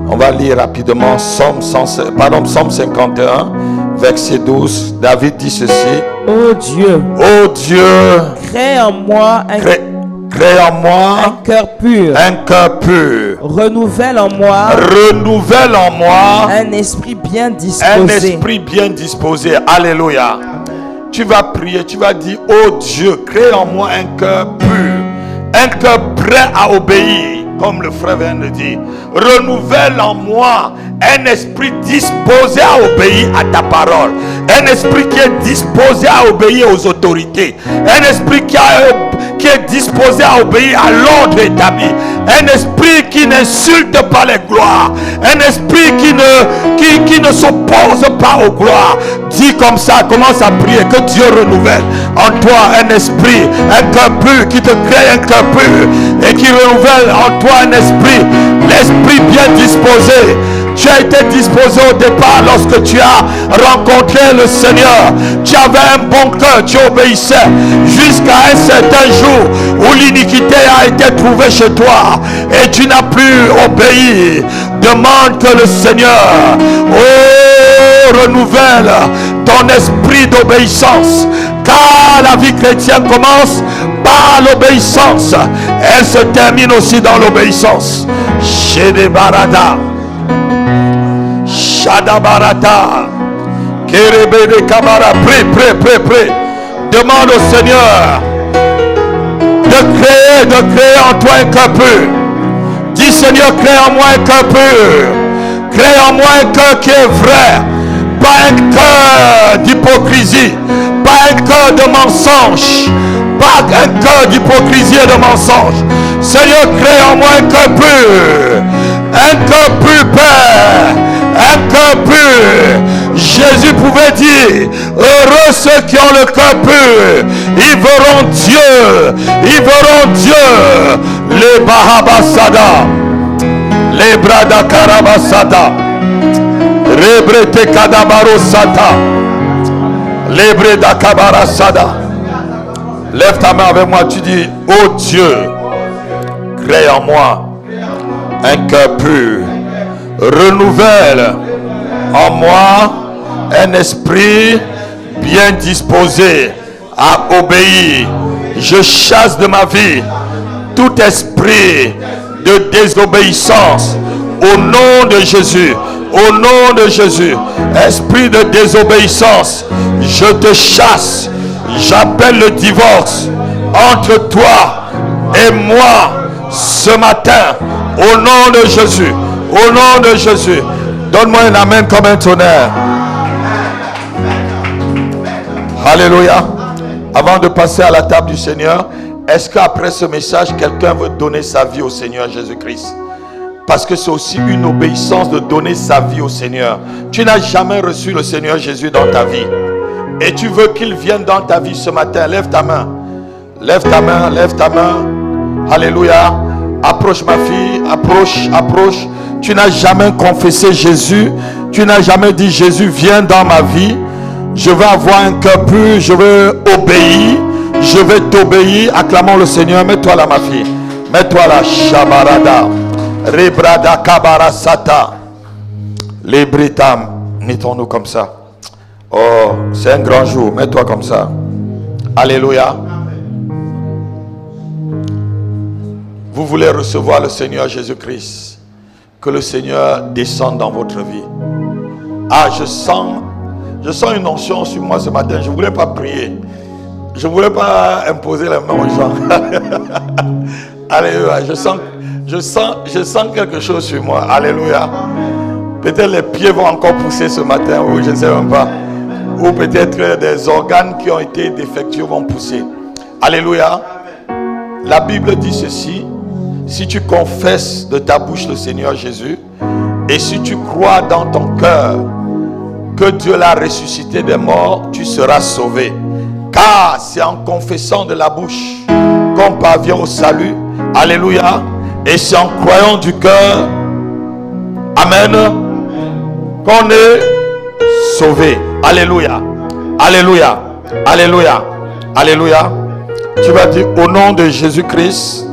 On va lire rapidement Psaume 51, verset 12. David dit ceci. Ô Dieu, crée en moi un cœur pur. Renouvelle en moi un esprit bien disposé. Alléluia. Tu vas prier, tu vas dire, oh Dieu, crée en moi un cœur pur, un cœur prêt à obéir, comme le frère vient de dire. Renouvelle en moi un esprit disposé à obéir à ta parole, un esprit qui est disposé à obéir aux autorités, un esprit qui est disposé à obéir à l'ordre établi, un esprit qui n'insulte pas les gloires, un esprit qui ne s'oppose pas aux gloires. Dis comme ça, commence à prier que Dieu renouvelle en toi un esprit, un cœur pur, qui te crée un cœur pur et qui renouvelle en toi un esprit, l'esprit bien disposé. Tu as été disposé au départ lorsque tu as rencontré le Seigneur. Tu avais un bon cœur, tu obéissais jusqu'à un certain jour où l'iniquité a été trouvée chez toi et tu n'as plus obéi. Demande que le Seigneur renouvelle ton esprit d'obéissance, car la vie chrétienne commence par l'obéissance. Elle se termine aussi dans l'obéissance. Chez des Barada, Shadabarata, Kérebé Kabara, prie. Demande au Seigneur de créer en toi un cœur pur. Dis Seigneur, crée en moi un cœur pur. Crée en moi un cœur qui est vrai. Pas un cœur d'hypocrisie. Pas un cœur de mensonge. Pas un cœur d'hypocrisie et de mensonge. Seigneur, crée en moi un cœur pur. Un cœur pur, Père. Un cœur pur. Jésus pouvait dire, heureux ceux qui ont le cœur pur. Ils verront Dieu. Ils verront Dieu. Les Bahabasada. Les Brada Karabasada. Rebrete Kadabaro Sata. Les Breda Kabarasada. Lève ta main avec moi, tu dis, oh Dieu, crée en moi un cœur pur. Renouvelle en moi un esprit bien disposé à obéir. Je chasse de ma vie tout esprit de désobéissance au nom de Jésus. Au nom de Jésus, esprit de désobéissance, je te chasse. J'appelle le divorce entre toi et moi ce matin. Au nom de Jésus. Au nom de Jésus. Donne-moi un amen comme un tonnerre. Alléluia. Avant de passer à la table du Seigneur, est-ce qu'après ce message, quelqu'un veut donner sa vie au Seigneur Jésus-Christ? Parce que c'est aussi une obéissance de donner sa vie au Seigneur. Tu n'as jamais reçu le Seigneur Jésus dans ta vie. Et tu veux qu'il vienne dans ta vie ce matin. Lève ta main. Lève ta main, lève ta main. Alléluia. Approche ma fille, approche. Tu n'as jamais confessé Jésus. Tu n'as jamais dit Jésus, viens dans ma vie. Je veux avoir un cœur pur. Je veux obéir. Je vais t'obéir. Acclamons le Seigneur. Mets-toi là, ma fille. Mets-toi là. Shabarada. Rebrada Kabarasata. Les Britam. Mettons-nous comme ça. Oh, c'est un grand jour. Mets-toi comme ça. Alléluia. Vous voulez recevoir le Seigneur Jésus-Christ. Que le Seigneur descende dans votre vie. Ah, je sens une onction sur moi ce matin. Je ne voulais pas prier. Je ne voulais pas imposer les mains aux gens. Alléluia. Je sens quelque chose sur moi. Alléluia. Peut-être les pieds vont encore pousser ce matin, ou je ne sais même pas. Ou peut-être des organes qui ont été défectueux vont pousser. Alléluia. La Bible dit ceci. Si tu confesses de ta bouche le Seigneur Jésus, et si tu crois dans ton cœur que Dieu l'a ressuscité des morts, tu seras sauvé. Car c'est en confessant de la bouche qu'on parvient au salut. Alléluia. Et c'est en croyant du cœur, amen, qu'on est sauvé. Alléluia. Alléluia. Alléluia. Alléluia. Tu vas dire au nom de Jésus-Christ.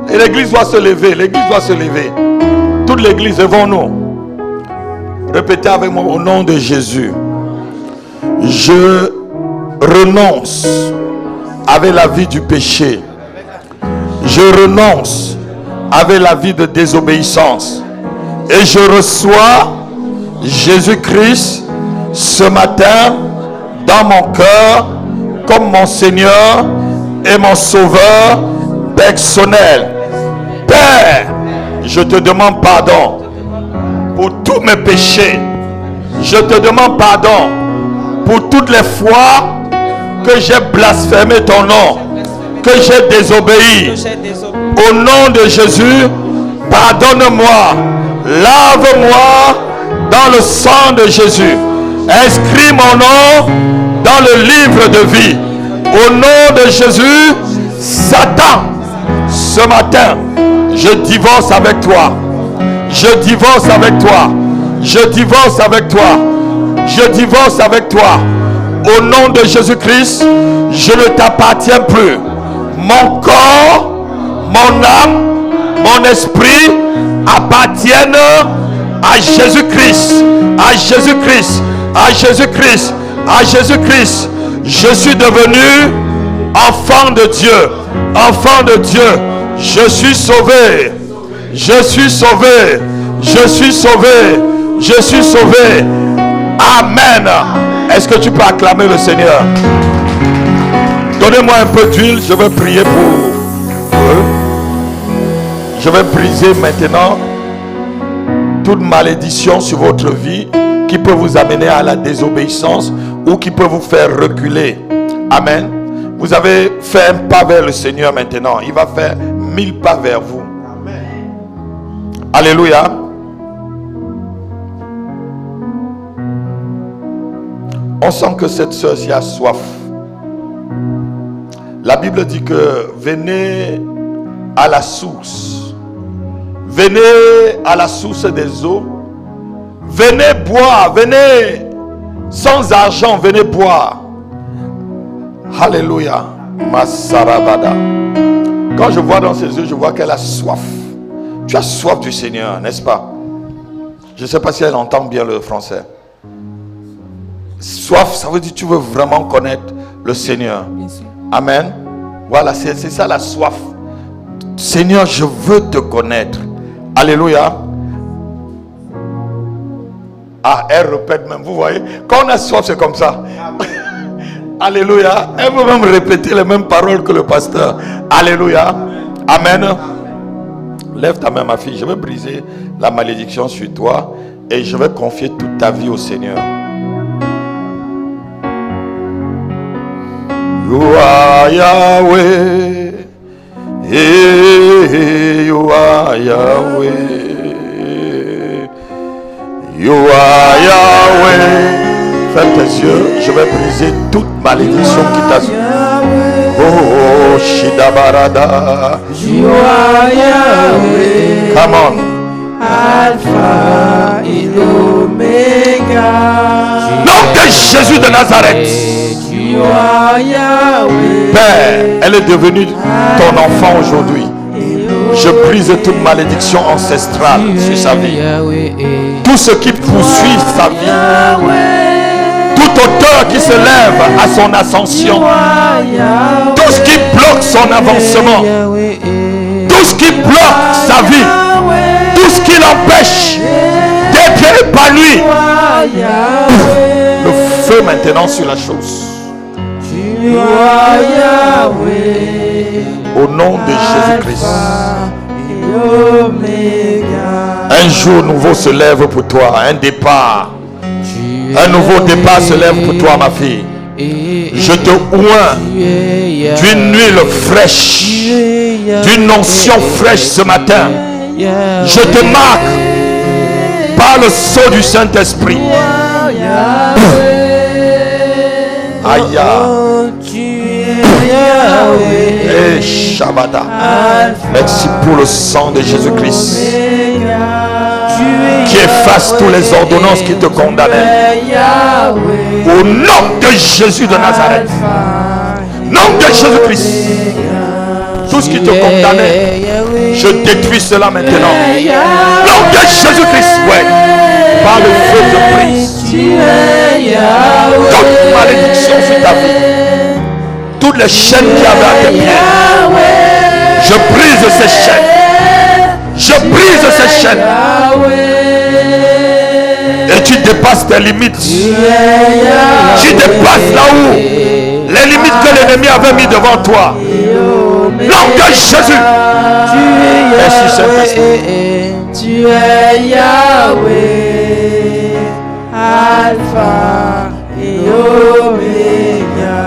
Et l'église doit se lever. L'église doit se lever. Toute l'église devant nous. Répétez avec moi au nom de Jésus. Je renonce avec la vie du péché. Je renonce avec la vie de désobéissance. Et je reçois Jésus-Christ ce matin dans mon cœur comme mon Seigneur et mon Sauveur personnel. Père, je te demande pardon pour tous mes péchés. Je te demande pardon pour toutes les fois que j'ai blasphémé ton nom, que j'ai désobéi. Au nom de Jésus, pardonne-moi, lave-moi dans le sang de Jésus. Inscris mon nom dans le livre de vie. Au nom de Jésus, Satan, ce matin, je divorce avec toi. Je divorce avec toi. Je divorce avec toi. Je divorce avec toi. Au nom de Jésus-Christ, je ne t'appartiens plus. Mon corps, mon âme, mon esprit appartiennent à Jésus-Christ. À Jésus-Christ. À Jésus-Christ. À Jésus-Christ. Je suis devenu enfant de Dieu. Enfant de Dieu. Je suis sauvé. Je suis sauvé. Je suis sauvé. Je suis sauvé. Amen. Est-ce que tu peux acclamer le Seigneur? Donnez-moi un peu d'huile, je vais prier pour eux. Je vais briser maintenant toute malédiction sur votre vie qui peut vous amener à la désobéissance ou qui peut vous faire reculer. Amen. Vous avez fait un pas vers le Seigneur maintenant. Il va faire 1000 pas vers vous. Amen. Alléluia. On sent que cette sœur-ci a soif. La Bible dit que venez à la source. Venez à la source des eaux. Venez boire. Venez sans argent. Venez boire. Alléluia. Masarabada. Quand je vois dans ses yeux, je vois qu'elle a soif. Tu as soif du Seigneur, n'est-ce pas? Je ne sais pas si elle entend bien le français. Soif, ça veut dire que tu veux vraiment connaître le Seigneur. Amen. Voilà, c'est ça la soif. Seigneur, je veux te connaître. Alléluia. Ah, elle répète même, vous voyez. Quand on a soif, c'est comme ça. Alléluia. Elle veut même répéter les mêmes paroles que le pasteur. Alléluia. Amen. Lève ta main, ma fille. Je vais briser la malédiction sur toi et je vais confier toute ta vie au Seigneur. You are Yahweh. You are Yahweh. You are Yahweh. Ferme tes yeux, je vais briser toute malédiction qui t'a... Oh, Shidabarada. You are Yahweh. Come on. Alpha et Omega. Nom de Jésus de Nazareth. You are Yahweh. Père, elle est devenue ton enfant aujourd'hui. Je brise toute malédiction ancestrale sur sa vie. Tout ce qui poursuit sa vie. Tout auteur qui se lève à son ascension. Tout ce qui bloque son avancement. Tout ce qui bloque sa vie. Tout ce qui l'empêche d'être épanoui. Le feu maintenant sur la chose. Au nom de Jésus-Christ. Un jour nouveau se lève pour toi. Un départ. Un nouveau départ se lève pour toi, ma fille. Je te oins d'une huile fraîche, d'une onction fraîche ce matin. Je te marque par le sceau du Saint-Esprit. Aïe. Et Shabbat. Merci pour le sang de Jésus-Christ qui efface toutes les ordonnances qui te condamnaient. Au nom de Jésus de Nazareth. Nom de Jésus-Christ. Tout ce qui te condamnait, je détruis cela maintenant. Nom de Jésus-Christ, ouais. Par le feu de Christ. Toute malédiction sur ta vie. Toutes les chaînes qui avaient à tes pieds. Je brise ces chaînes. Je brise ces chaînes. Et tu dépasses tes limites. Tu dépasses là-haut les limites que l'ennemi avait mis devant toi. Nom de Jésus. Merci Saint-Esprit. Tu es Yahweh, Alpha et Omega.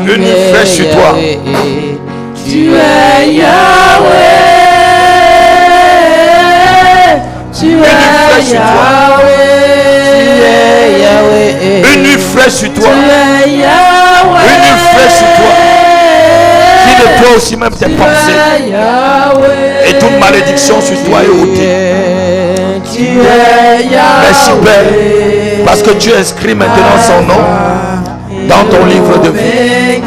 Une fraîche sur toi. Tu es Yahweh. Tu es Yahweh. Une nuit fraîche sur toi. Tu es Yahweh. Une nuit fraîche sur toi. Qui nettoie aussi même tes pensées. Et toute malédiction sur toi est ôtée. Tu es Yahweh. Merci Père. Parce que tu inscris maintenant son nom dans ton livre de vie.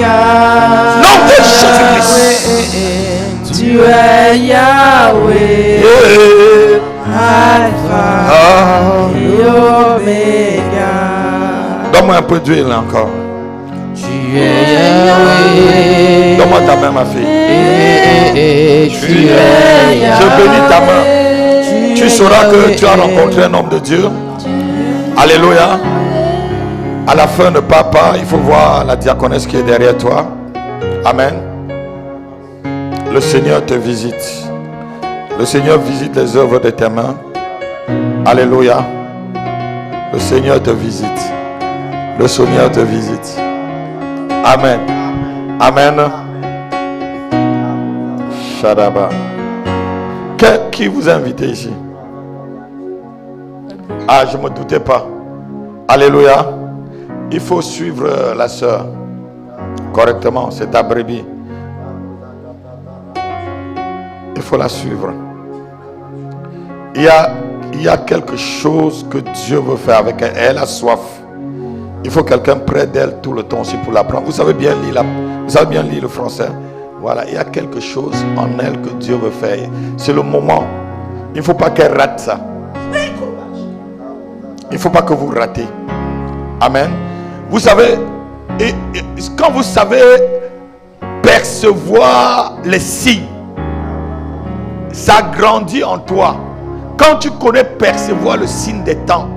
Nom de Jésus-Christ. Tu es Yahweh. Alpha et Omega. Donne-moi un peu d'huile encore. Tu es Yahweh. Donne-moi ta main, ma fille. Tu es Yahweh. Je bénis ta main. Tu sauras que tu as rencontré un homme de Dieu. Alléluia. À la fin, ne pars pas. Il faut voir la diaconesse qui est derrière toi. Amen. Le Seigneur te visite. Le Seigneur visite les œuvres de tes mains. Alléluia. Le Seigneur te visite. Le Seigneur te visite. Amen. Amen. Shadaba. Qui vous a invité ici? Ah, je ne me doutais pas. Alléluia. Il faut suivre la sœur correctement. C'est ta brebis. Il faut la suivre. Il y a quelque chose que Dieu veut faire avec elle. Elle a soif. Il faut quelqu'un près d'elle tout le temps aussi pour l'apprendre. Vous savez bien lire le français. Voilà, il y a quelque chose en elle que Dieu veut faire. C'est le moment. Il ne faut pas qu'elle rate ça. Il ne faut pas que vous ratez. Amen. Vous savez, quand vous savez percevoir les signes, ça grandit en toi. Quand tu connais percevoir le signe des temps,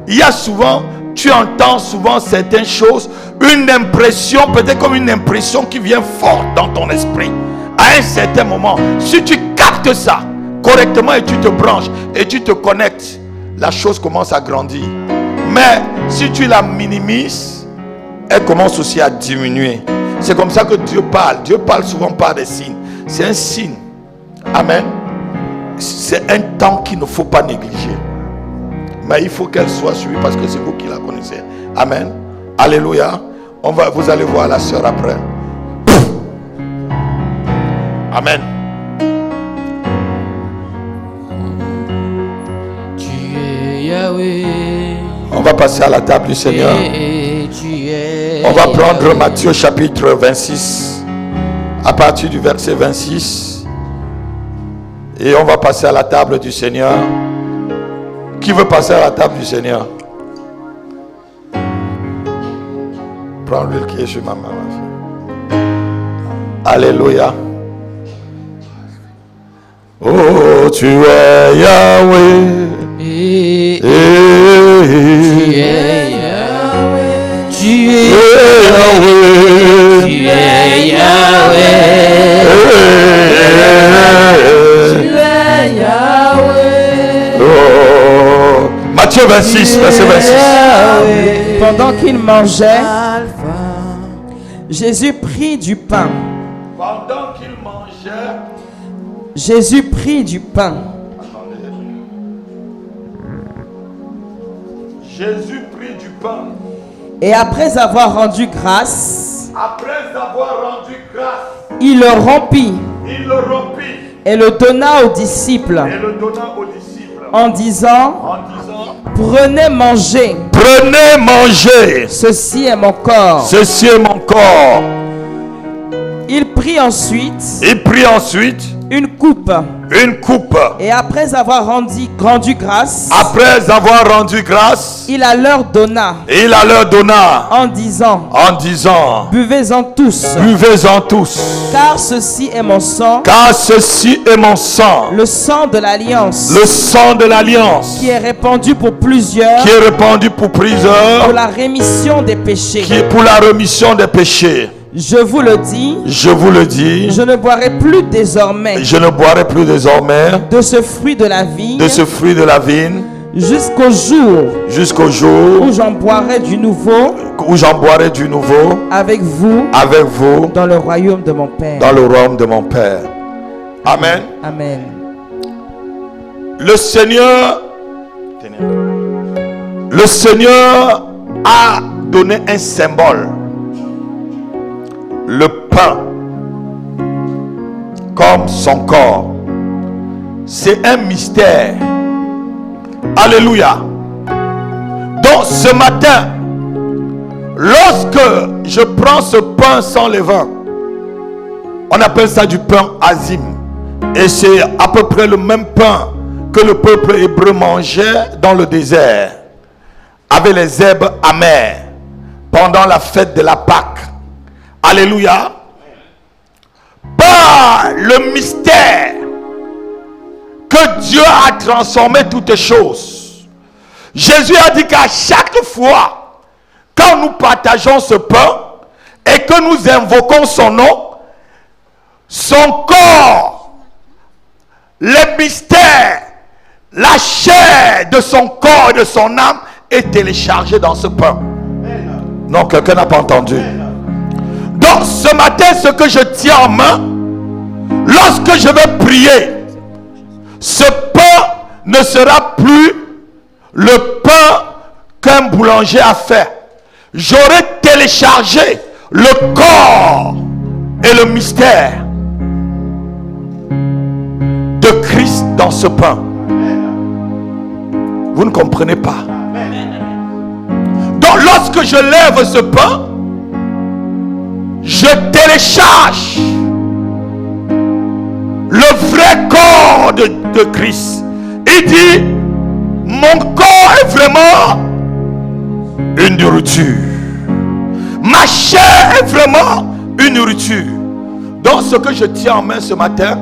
il y a souvent, tu entends souvent certaines choses, une impression, peut-être comme une impression qui vient forte dans ton esprit. À un certain moment, si tu captes ça correctement et tu te branches et tu te connectes, la chose commence à grandir. Mais si tu la minimises, elle commence aussi à diminuer. C'est comme ça que Dieu parle. Dieu parle souvent par des signes. C'est un signe. Amen. C'est un temps qu'il ne faut pas négliger. Mais il faut qu'elle soit suivie parce que c'est vous qui la connaissez. Amen. Alléluia. Vous allez voir la sœur après. Amen. On va passer à la table du Seigneur. On va prendre Matthieu chapitre 26 à partir du verset 26 et on va passer à la table du Seigneur. Qui veut passer à la table du Seigneur? Prends l'huile qui est sur ma main. Alléluia. Oh, tu es Yahweh. Tu es Yahweh. Tu es Yahweh. Tu es Yahweh. Tu es Yahweh. Oh. Matthieu 26, verset 26. Pendant qu'il mangeait, Jésus prit du pain. Pendant qu'il mangeait, Jésus prit du pain. Jésus prit du pain. Et après avoir rendu grâce, il le rompit. Et le donna aux disciples. En disant, prenez, mangez. Prenez, mangez. Ceci est mon corps. Ceci est mon corps. Il prit ensuite une coupe. Et après avoir rendu grâce, il la leur donna. En disant, buvez-en tous. Car ceci est mon sang. Le sang de l'alliance. Qui est répandu pour plusieurs. Pour la rémission des péchés. Je vous le dis. Je ne boirai plus désormais. De ce fruit de la vigne. Jusqu'au jour. Où j'en boirai du nouveau. Avec vous. Dans le royaume de mon Père. Amen. Amen. Le Seigneur a donné un symbole. Le pain comme son corps. C'est un mystère. Alléluia. Donc ce matin, lorsque je prends ce pain sans levain, on appelle ça du pain azim. Et c'est à peu près le même pain que le peuple hébreu mangeait dans le désert, avec les herbes amères, pendant la fête de la Pâque. Alléluia. Par le mystère que Dieu a transformé toutes choses. Jésus a dit qu'à chaque fois quand nous partageons ce pain et que nous invoquons son nom, son corps, les mystères, la chair de son corps et de son âme est téléchargée dans ce pain. Non, quelqu'un n'a pas entendu. Donc ce matin, ce que je tiens en main, lorsque je vais prier, ce pain ne sera plus le pain qu'un boulanger a fait. J'aurai téléchargé le corps et le mystère de Christ dans ce pain. Vous ne comprenez pas. Donc lorsque je lève ce pain, je télécharge le vrai corps de Christ. Il dit, mon corps est vraiment une nourriture. Ma chair est vraiment une nourriture. Donc ce que je tiens en main ce matin,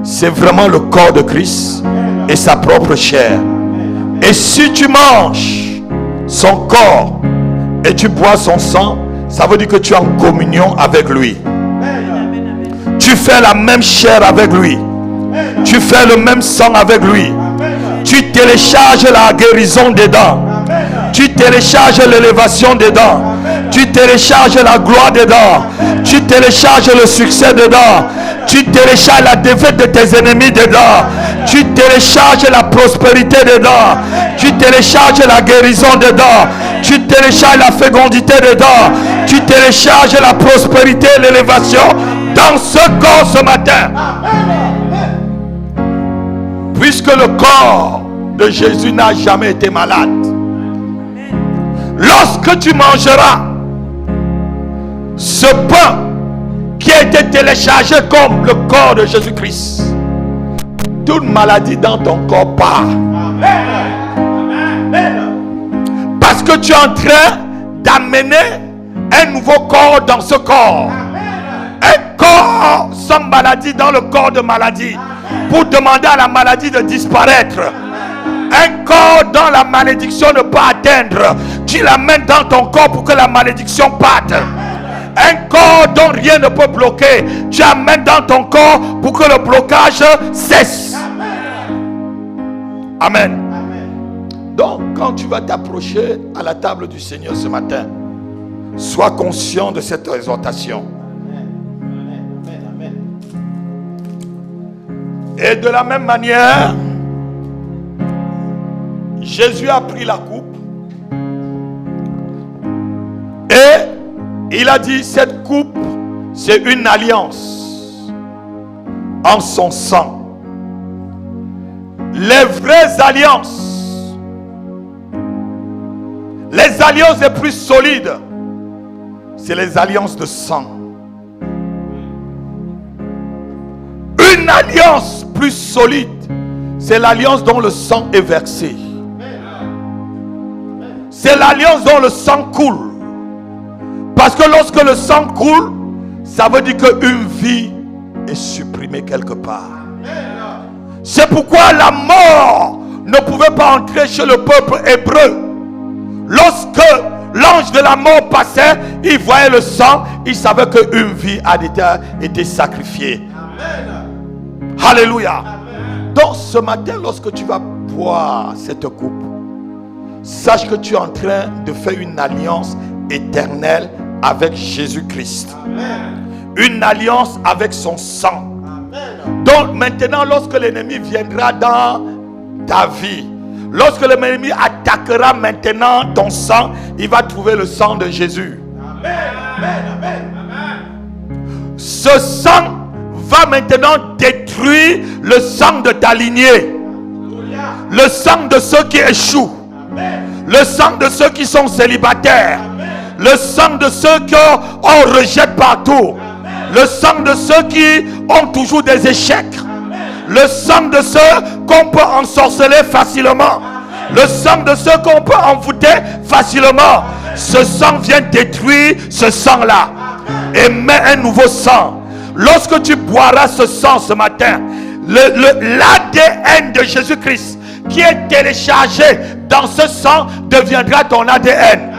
c'est vraiment le corps de Christ et sa propre chair. Et si tu manges son corps et tu bois son sang, ça veut dire que tu es en communion avec lui. Tu fais la même chair avec lui. Tu fais le même sang avec lui. Tu télécharges la guérison des dents. Tu télécharges l'élévation des dents. Tu télécharges la gloire des dents. Tu télécharges le succès dedans. Tu télécharges la défaite de tes ennemis dedans. Tu télécharges la prospérité dedans. Tu télécharges la guérison dedans. Tu télécharges la fécondité dedans. Tu télécharges la prospérité et l'élévation dans ce corps ce matin. Puisque le corps de Jésus n'a jamais été malade. Lorsque tu mangeras ce pain qui a été téléchargé comme le corps de Jésus-Christ, toute maladie dans ton corps part. Parce que tu es en train d'amener un nouveau corps dans ce corps. Un corps sans maladie dans le corps de maladie, pour demander à la maladie de disparaître. Un corps dont la malédiction ne peut atteindre, tu l'amènes dans ton corps pour que la malédiction parte. Un corps dont rien ne peut bloquer, tu amènes dans ton corps pour que le blocage cesse. Amen. Donc quand tu vas t'approcher à la table du Seigneur ce matin, sois conscient de cette exhortation. Et de la même manière, Jésus a pris la coupe et il a dit, cette coupe, c'est une alliance en son sang. Les vraies alliances, les alliances les plus solides, c'est les alliances de sang. Une alliance plus solide, c'est l'alliance dont le sang est versé. C'est l'alliance dont le sang coule. Parce que lorsque le sang coule, ça veut dire qu'une vie est supprimée quelque part. C'est pourquoi la mort ne pouvait pas entrer chez le peuple hébreu. Lorsque l'ange de la mort passait, il voyait le sang, il savait qu'une vie a été sacrifiée. Alléluia. Donc ce matin, lorsque tu vas boire cette coupe, sache que tu es en train de faire une alliance éternelle avec Jésus-Christ. Une alliance avec son sang. Donc maintenant, lorsque l'ennemi viendra dans ta vie, lorsque l'ennemi attaquera maintenant ton sang, il va trouver le sang de Jésus. Ce sang va maintenant détruire le sang de ta lignée, le sang de ceux qui échouent, le sang de ceux qui sont célibataires, le sang de ceux qu'on rejette partout, le sang de ceux qui ont toujours des échecs, le sang de ceux qu'on peut ensorceler facilement, le sang de ceux qu'on peut envoûter facilement. Ce sang vient détruire ce sang-là et met un nouveau sang. Lorsque tu boiras ce sang ce matin, l'ADN de Jésus-Christ qui est téléchargé dans ce sang deviendra ton ADN.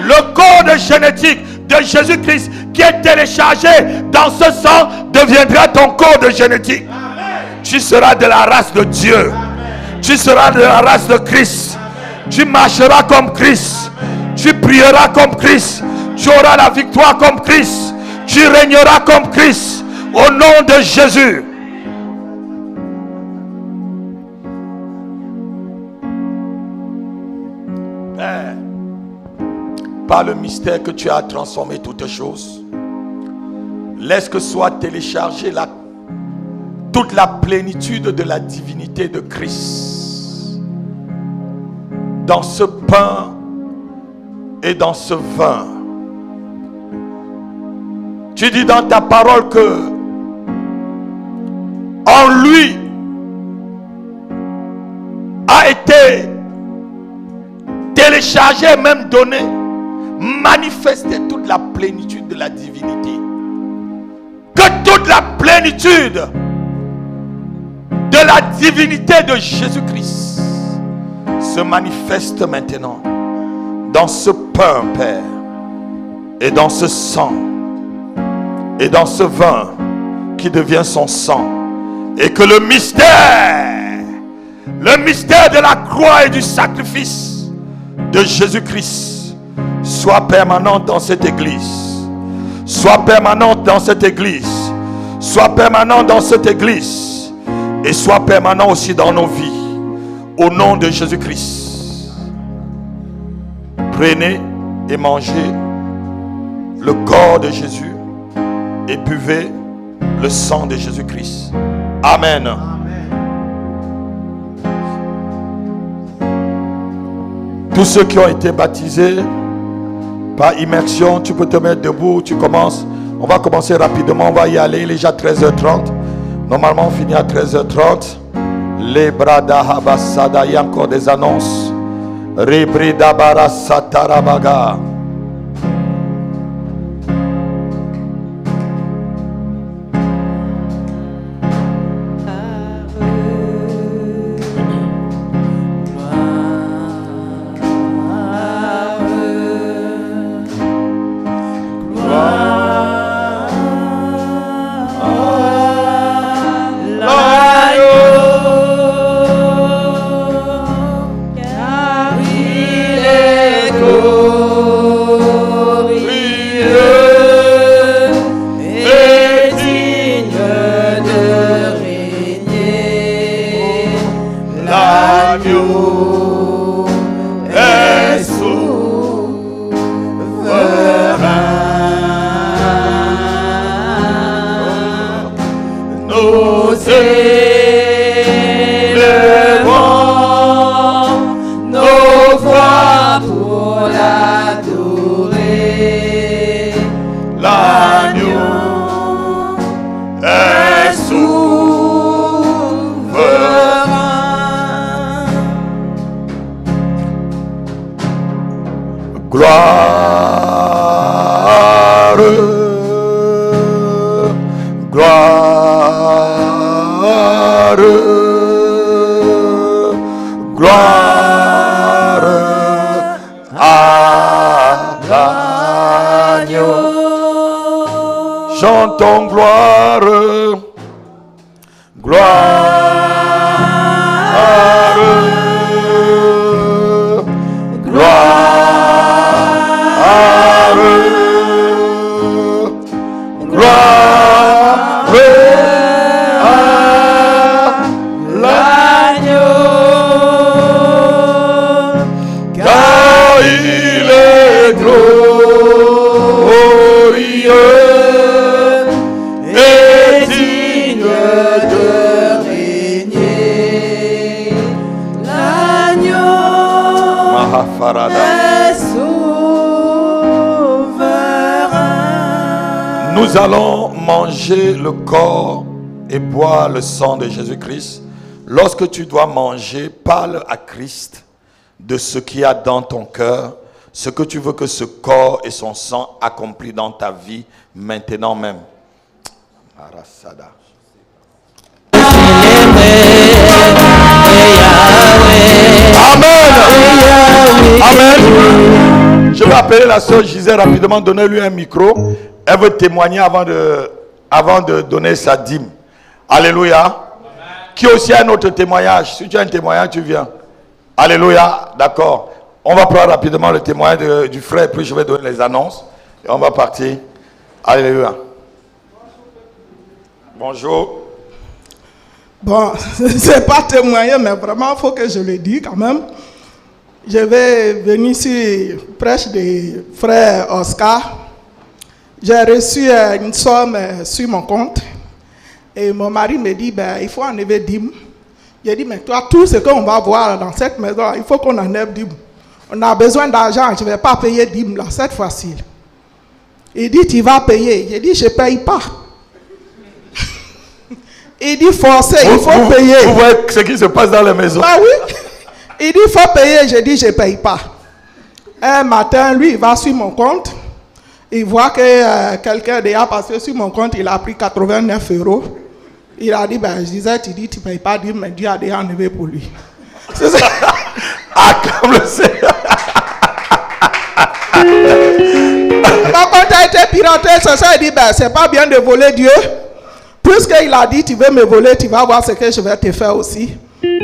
Le code génétique de Jésus-Christ qui est téléchargé dans ce sang deviendra ton code génétique. Tu seras de la race de Dieu. Tu seras de la race de Christ. Tu marcheras comme Christ. Tu prieras comme Christ. Tu auras la victoire comme Christ. Tu régneras comme Christ. Au nom de Jésus. Père, par le mystère que tu as transformé toutes choses, laisse que soit téléchargée toute la plénitude de la divinité de Christ dans ce pain et dans ce vin. Tu dis dans ta parole que en lui a été téléchargé, même donné, manifesté toute la plénitude de la divinité. Que toute la plénitude de la divinité de Jésus-Christ se manifeste maintenant dans ce pain, Père, et dans ce sang, et dans ce vin qui devient son sang, et que le mystère de la croix et du sacrifice de Jésus-Christ soit permanent dans cette église, soit permanent dans cette église, soit permanent dans cette église, et soit permanent aussi dans nos vies, au nom de Jésus-Christ. Prenez et mangez le corps de Jésus et buvez le sang de Jésus-Christ. Amen. Tous ceux qui ont été baptisés par immersion, tu peux te mettre debout, tu commences. On va commencer rapidement, on va y aller, il est déjà 13h30. Normalement, on finit à 13h30. Les brada habasada, il y a encore des annonces. Rebrida barasatarabaga. Chantons gloire, gloire, gloire, gloire à l'agneau, car il est glorieux. Nous allons manger le corps et boire le sang de Jésus-Christ. Lorsque tu dois manger, parle à Christ de ce qu'il y a dans ton cœur, ce que tu veux que ce corps et son sang accomplissent dans ta vie maintenant même. Arasada. Amen. Amen. Je Je vais appeler la sœur Gisèle rapidement, donner-lui un micro. Elle veut témoigner avant de donner sa dîme. Alléluia. Amen. Qui aussi a un autre témoignage? Si tu as un témoignage, tu viens. Alléluia. D'accord. On va prendre rapidement le témoignage du frère, puis je vais donner les annonces. Et on va partir. Alléluia. Bonjour. Bon, c'est pas témoigner, mais vraiment, il faut que je le dise quand même. Je vais venir ici, prêche des frères Oscar. J'ai reçu une somme sur mon compte. Et mon mari me dit, il faut enlever dîme. J'ai dit, mais toi, tout ce qu'on va voir dans cette maison, il faut qu'on enlève dîme. On a besoin d'argent, je ne vais pas payer dîme là, cette fois-ci. Il dit, tu vas payer. J'ai dit, je ne paye pas. Il dit, forcé, il faut payer. Vous voyez ce qui se passe dans les maisons. Ah oui. Il dit, il faut payer. J'ai dit, je ne paye pas. Un matin, lui, il va sur mon compte. Il voit que quelqu'un déjà passé sur mon compte, il a pris 89 €. Il a dit, je disais, tu dis, tu ne payes pas, mais Dieu a déjà enlevé pour lui. C'est ça. Ah, comme le Seigneur. Mon compte a été piraté, c'est ça. Il dit, c'est pas bien de voler Dieu. Puisqu'il a dit, tu veux me voler, tu vas voir ce que je vais te faire aussi.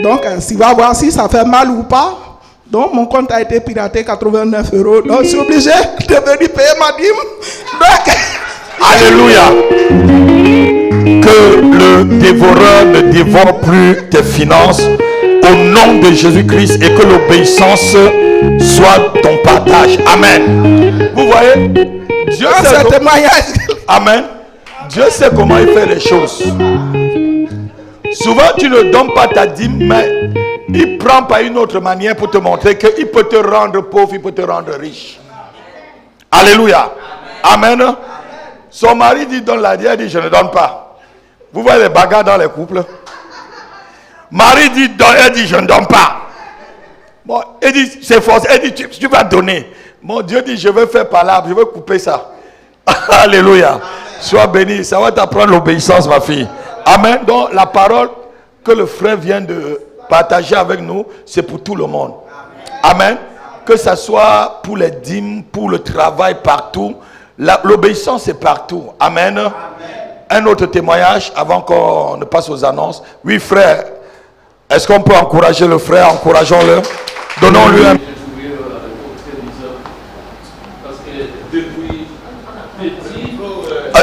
Donc, tu vas voir si ça fait mal ou pas. Donc, mon compte a été piraté, 89 €. Donc, je suis obligé de venir payer ma dîme. Donc, Alléluia. Que le dévoreur ne dévore plus tes finances au nom de Jésus-Christ et que l'obéissance soit ton partage. Amen. Vous voyez, Dieu sait témoignage. Amen. Dieu sait comment il fait les choses. Souvent, tu ne donnes pas ta dîme, mais il prend par une autre manière pour te montrer qu'il peut te rendre pauvre, il peut te rendre riche. Alléluia. Amen. Son mari dit donne la dîme, elle dit je ne donne pas. Vous voyez les bagarres dans les couples. Mari dit donne, elle dit je ne donne pas. Bon, elle dit c'est forcé, elle dit tu vas donner. Mon Dieu dit je vais faire palabre, je vais couper ça. Alléluia. Sois béni, ça va t'apprendre l'obéissance ma fille. Amen. Donc la parole que le frère vient de partager avec nous, c'est pour tout le monde. Amen. Que ça soit pour les dîmes, pour le travail, partout. L'obéissance est partout. Amen. Amen. Un autre témoignage avant qu'on ne passe aux annonces. Oui frère, est-ce qu'on peut encourager le frère? Encourageons-le. Donnons-lui un...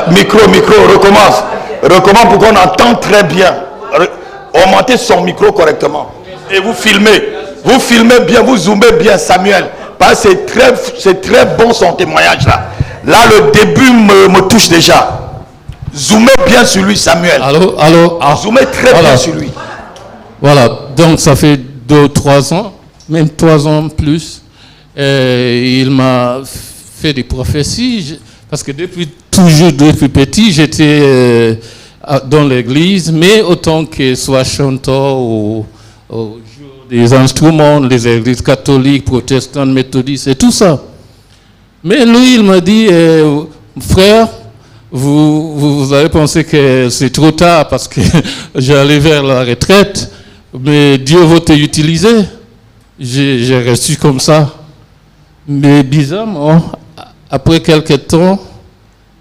Micro, recommence. Recommence pour qu'on entende très bien. Augmentez son micro correctement. Et vous filmez. Vous filmez bien, vous zoomez bien, Samuel. Parce que c'est très bon son témoignage là. Là, le début me touche déjà. Zoomez bien sur lui, Samuel. Allô. Zoomez très bien sur lui. Voilà, donc ça fait 2 ou 3 ans, même 3 ans plus. Il m'a fait des prophéties. Parce que depuis petit, j'étais dans l'église, mais autant que soit chanteur au jour des instruments, les églises catholiques, protestantes, méthodistes et tout ça. Mais lui, il m'a dit, frère, vous avez pensé que c'est trop tard parce que j'allais vers la retraite, mais Dieu va t'utiliser. J'ai reçu comme ça. Mais bizarrement, après quelques temps,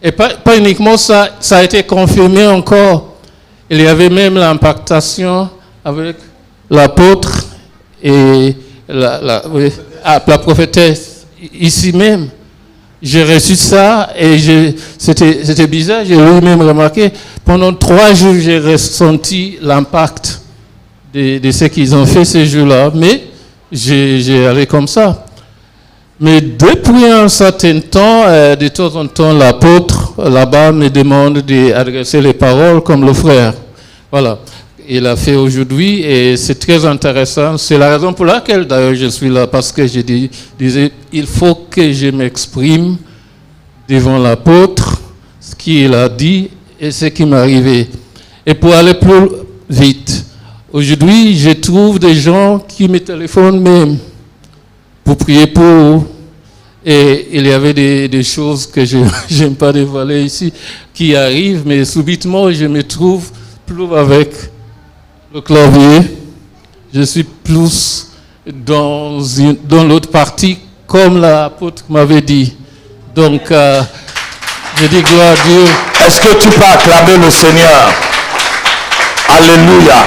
et pas uniquement ça, ça a été confirmé encore. Il y avait même l'impactation avec l'apôtre et la prophétesse ici même. J'ai reçu ça et c'était bizarre, j'ai lui-même remarqué. Pendant 3 jours, j'ai ressenti l'impact de ce qu'ils ont fait ces jours-là, mais j'ai allé comme ça. Mais depuis un certain temps, de temps en temps, l'apôtre là-bas me demande d'adresser les paroles comme le frère. Voilà. Il a fait aujourd'hui et c'est très intéressant. C'est la raison pour laquelle d'ailleurs je suis là, parce que je disais, il faut que je m'exprime devant l'apôtre, ce qu'il a dit et ce qui m'est arrivé. Et pour aller plus vite, aujourd'hui, je trouve des gens qui me téléphonent même pour prier pour eux. Et il y avait des choses que je n'aime pas dévoiler ici qui arrivent, mais subitement, je me trouve plus avec le clavier. Je suis plus dans l'autre partie comme l'apôtre m'avait dit. Donc, je dis gloire à Dieu. Est-ce que tu peux acclamer le Seigneur? Alléluia.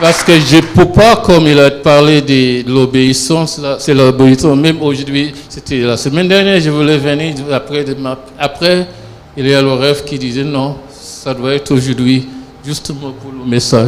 Parce que je ne peux pas, comme il a parlé de l'obéissance, c'est l'obéissance. Même aujourd'hui, c'était la semaine dernière, je voulais venir. Après, il y a le rêve qui disait non, ça doit être aujourd'hui, justement pour le message.